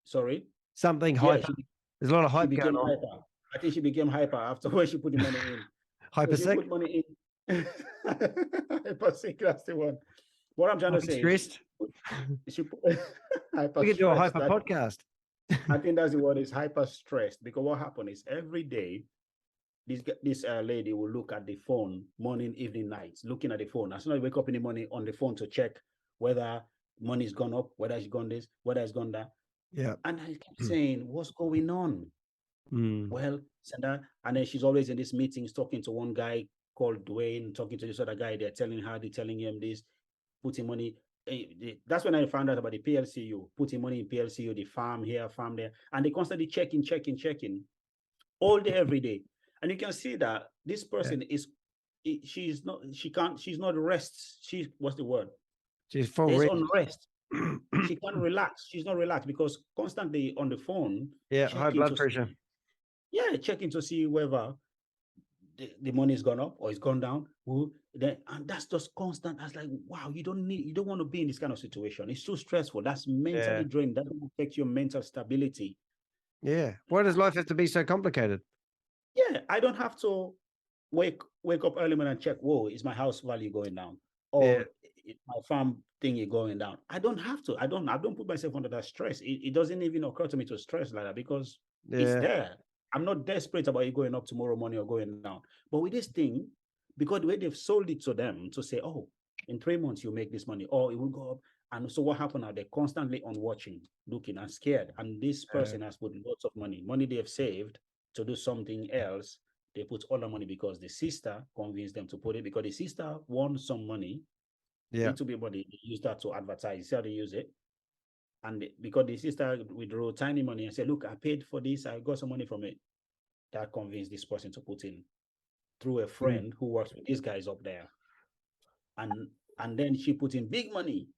Sorry. Something hyper. There's a lot of hype going on. Hyper. I think she became hyper after when she put the money in. Hyper so sick. Put money in. Hyper sick. That's the one. What I'm trying to say. Stressed. She put hyper. We could do a hyper podcast. I think that's the word, is hyper stressed, because what happened is every day this lady will look at the phone morning, evening, nights, looking at the phone. As soon as you wake up in the morning, on the phone to check whether money's gone up, whether it's gone this, whether it's gone that. Yeah. And I kept saying, what's going on? Well, and then she's always in these meetings talking to one guy called Dwayne, talking to this other guy. They're telling him this, putting money. That's when I found out about the PLCU, putting money in PLCU, the farm here, farm there. And they constantly checking all day, every day. And you can see that this person she's not rest. What's the word? She's full There's unrest. She can't relax. She's not relaxed because constantly on the phone. Yeah, high blood pressure. Checking to see whether the money's gone up or it's gone down. And that's just constant. I was like, wow, you don't want to be in this kind of situation. It's too stressful. That's mentally draining. That will affect your mental stability. Yeah. Why does life have to be so complicated? Yeah, I don't have to wake up early morning and check, whoa, is my house value going down? Or is my farm thingy going down? I don't have to. I don't put myself under that stress. It doesn't even occur to me to stress like that because it's there. I'm not desperate about it going up tomorrow morning or going down. But with this thing, because the way they've sold it to them to say, oh, in 3 months you make this money, or it will go up. And so what happened now? They're constantly on watching, looking and scared. And this person has put lots of money they have saved to do something else. They put all the money because the sister convinced them to put it, because the sister won some money. To be money. They use that to advertise. See how they use it. And because the sister withdrew tiny money and said, look, I paid for this, I got some money from it. That convinced this person to put in through a friend who works with these guys up there. And then she put in big money.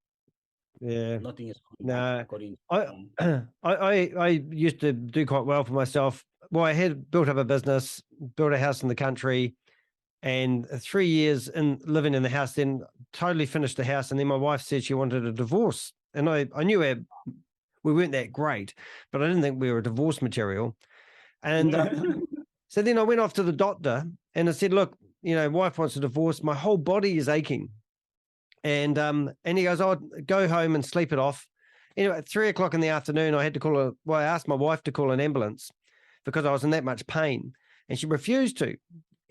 Yeah. Nothing is according to I used to do quite well for myself. Well, I had built up a business, built a house in the country, and 3 years in living in the house, then totally finished the house. And then my wife said she wanted a divorce. And I knew we weren't that great, but I didn't think we were divorce material. And so then I went off to the doctor and I said, look, wife wants a divorce. My whole body is aching. And he goes, oh, go home and sleep it off. Anyway, at 3 o'clock in the afternoon, I asked my wife to call an ambulance because I was in that much pain, and she refused to.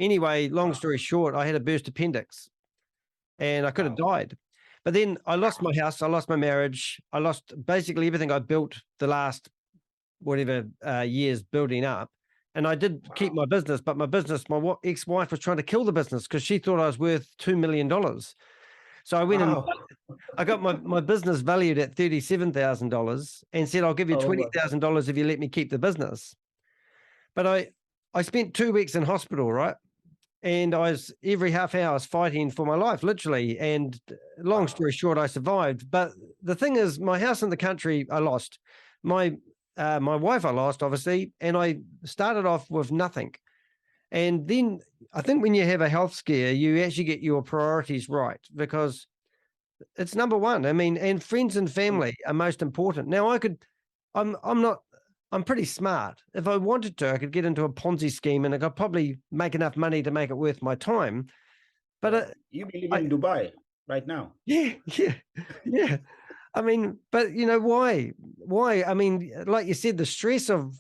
Anyway, long story short, I had a burst appendix and I could have died. But then I lost my house, I lost my marriage, I lost basically everything I built the last years building up. And I did keep my business, but my ex-wife was trying to kill the business because she thought I was worth $2 million. So I went and I got my business valued at $37,000 and said, I'll give you $20,000 if you let me keep the business. But I spent 2 weeks in hospital, right? And I was every half hour I was fighting for my life, literally. And long story short, I survived. But the thing is, my house in the country, I lost. My wife, I lost, obviously, and I started off with nothing. And then I think when you have a health scare, you actually get your priorities right, because it's number one. I mean, and friends and family are most important. Now, I'm pretty smart. If I wanted to, I could get into a Ponzi scheme and I could probably make enough money to make it worth my time. But you be living in Dubai right now. Yeah. I mean, but you know, why? I mean, like you said, the stress of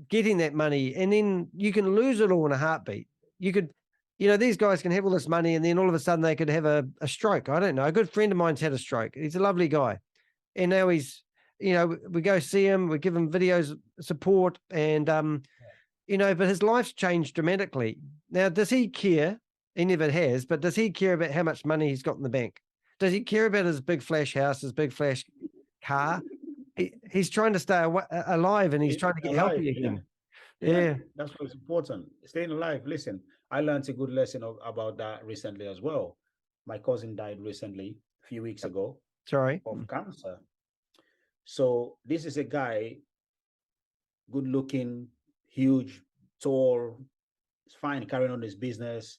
getting that money, and then you can lose it all in a heartbeat. You could, you know, these guys can have all this money and then all of a sudden they could have a stroke. I don't know. A good friend of mine's had a stroke. He's a lovely guy. And now he's, you know, we go see him, we give him videos support, and you know, but his life's changed dramatically. Now, does he care? He never has, but does he care about how much money he's got in the bank? Does he care about his big flash house, his big flash car? He's trying to stay alive, and he's trying to get healthy again. Yeah. That's what's important. Staying alive. Listen, I learned a good lesson about that recently as well. My cousin died recently, a few weeks ago. Sorry. Of cancer. So this is a guy, good looking, huge, tall, it's fine, carrying on his business.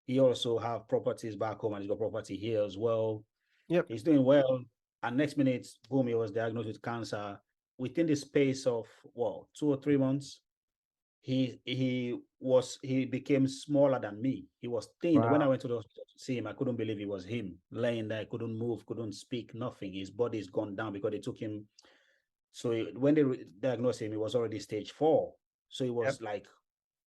He also have properties back home, and he's got property here as well. Yep. He's doing well. And next minute, boom, he was diagnosed with cancer. Within the space of 2 or 3 months, he became smaller than me. He was thin. Wow. When I went to the hospital to see him, I couldn't believe it was him laying there. Couldn't move, couldn't speak, nothing. His body's gone down because they took him. So when they diagnosed him, he was already stage 4. So he was like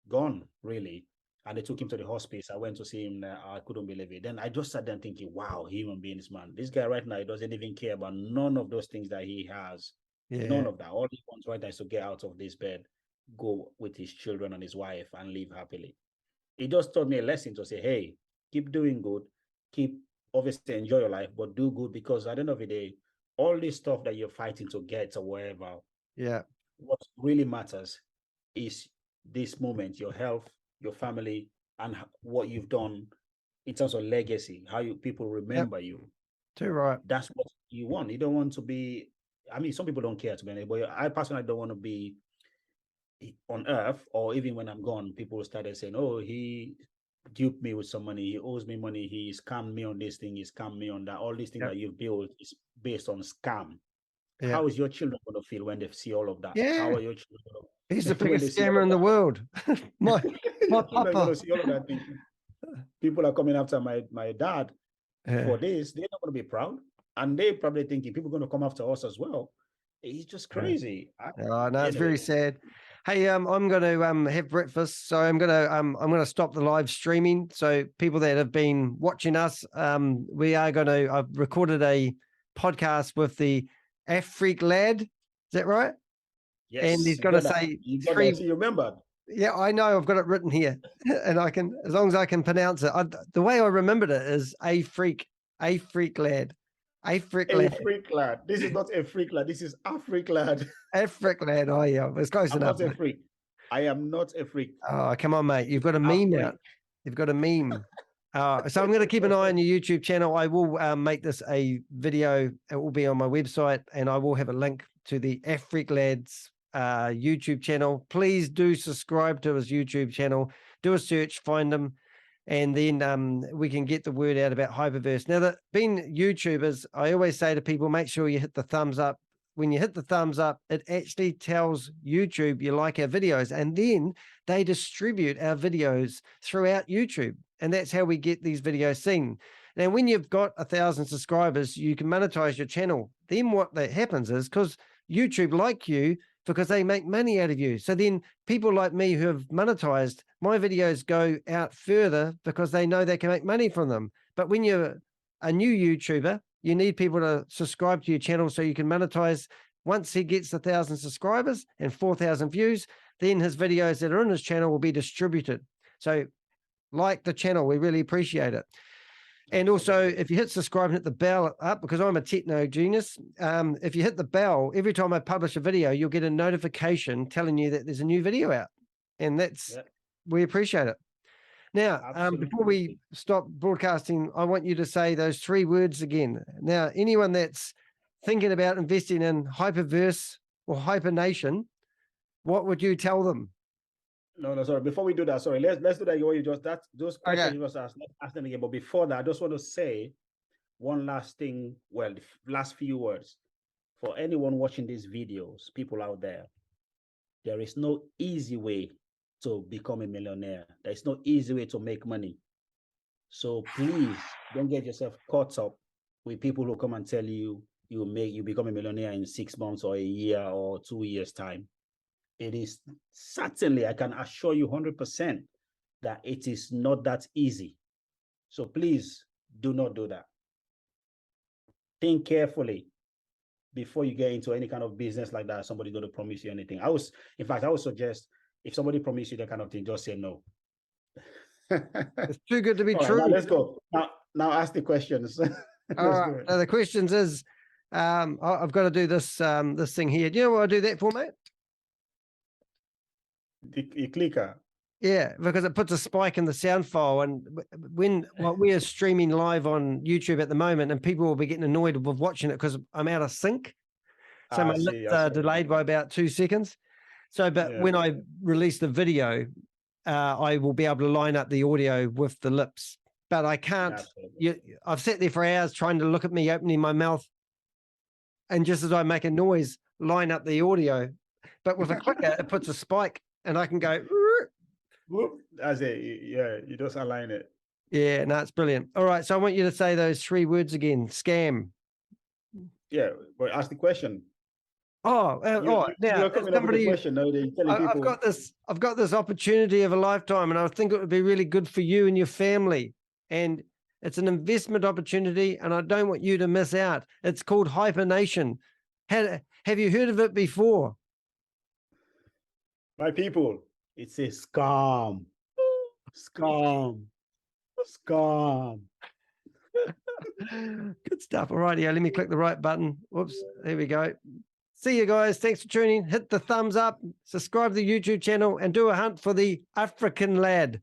gone, really. And they took him to the hospice. I went to see him. I couldn't believe it. Then I just sat there thinking, wow, human being, this man. This guy right now, he doesn't even care about none of those things that he has. Yeah. None of that. All he wants right now is to get out of this bed, go with his children and his wife, and live happily. He just taught me a lesson to say, hey, keep doing good. Keep, obviously, enjoy your life, but do good, because at the end of the day, all this stuff that you're fighting to get or wherever, what really matters is this moment, your health, your family, and what you've done in terms of legacy, how people remember you. Too right. That's what you want. You don't want to be, I mean, some people don't care to be honest, but I personally don't want to be on earth, or even when I'm gone, people started saying, oh, he duped me with some money, he owes me money, he scammed me on this thing, he scammed me on that. All these things that you've built is based on scam. How is your children going to feel when they see all of that? How are your children going to feel? He's the biggest scammer in the world. my papa. Going to see all of that thing. People are coming after my dad for this. They're not going to be proud, and they're probably thinking people are going to come after us as well. It's just crazy. No, it's very sad. Hey, I'm going to have breakfast, so I'm going to stop the live streaming. So people that have been watching us, we are going to. I've recorded a podcast with the Afrik Lad. Is that right? Yes. And he's going to say three. You remember? Yeah, I know. I've got it written here, and I can, as long as I can pronounce it. The way I remembered it is Afrik Lad. Afrik Lad. Afrik Lad. This is not Afrik Lad. This is Afrik Lad. Afrik Lad. Oh yeah, it's close enough. I'm not a freak. I am not a freak. Oh, come on, mate. You've got a meme out. You've got a meme. So I'm going to keep an eye on your YouTube channel. I will make this a video. It will be on my website, and I will have a link to the Afrik Lad's YouTube channel. Please do subscribe to his YouTube channel. Do a search, find him, and then we can get the word out about Hyperverse. Now, that being YouTubers, I always say to people, make sure you hit the thumbs up. When you hit the thumbs up, it actually tells YouTube you like our videos, and then they distribute our videos throughout YouTube. And that's how we get these videos seen. Now, when you've got 1,000 subscribers, you can monetize your channel. Then what that happens is, because YouTube like you, because they make money out of you. So then people like me who have monetized, my videos go out further because they know they can make money from them. But when you're a new YouTuber, you need people to subscribe to your channel so you can monetize. Once he gets 1,000 subscribers and 4,000 views, then his videos that are in his channel will be distributed. So like the channel, we really appreciate it. And also, if you hit subscribe and hit the bell up, because I'm a techno genius, if you hit the bell, every time I publish a video, you'll get a notification telling you that there's a new video out. And that's, Yeah. we appreciate it. Now, before we Absolutely. stop broadcasting, I want you to say those 3 words again. Now, anyone that's thinking about investing in Hyperverse or HyperNation, what would you tell them? No, sorry. Before we do that, sorry, let's do that. You just those questions Okay. you just asked, let's ask them again. But before that, I just want to say one last thing. Well, the last few words for anyone watching these videos, people out there. There is no easy way to become a millionaire. There is no easy way to make money. So please don't get yourself caught up with people who come and tell you you become a millionaire in 6 months or a year or 2 years time. It is certainly, I can assure you 100% that it is not that easy. So please do not do that. Think carefully before you get into any kind of business like that. Somebody's going to promise you anything. In fact, I would suggest if somebody promises you that kind of thing, just say no. It's too good to be All true. right, now let's go. Now ask the questions. All right. So the questions is, I've got to do this this thing here. Do you know what I do that for, mate? The clicker. Yeah, because it puts a spike in the sound file. And when we are streaming live on YouTube at the moment, and people will be getting annoyed with watching it because I'm out of sync. So my lips are delayed by about 2 seconds. So, but when I release the video, I will be able to line up the audio with the lips. But I can't. I've sat there for hours trying to look at me opening my mouth, and just as I make a noise, line up the audio. But with a clicker, it puts a spike, and I can go. Whoop, that's it. Yeah, you just align it. Yeah, no, it's brilliant. All right, so I want you to say those 3 words again. Scam. Yeah, but ask the question. Now you're coming up with a question. No, I've got this opportunity of a lifetime, and I think it would be really good for you and your family. And it's an investment opportunity, and I don't want you to miss out. It's called HyperNation. Have you heard of it before? My people, it's a scam. Scam. Scam. Good stuff. All righty, let me click the right button. Whoops, there we go. See you guys. Thanks for tuning in. Hit the thumbs up, subscribe to the YouTube channel, and do a hunt for the African Lad.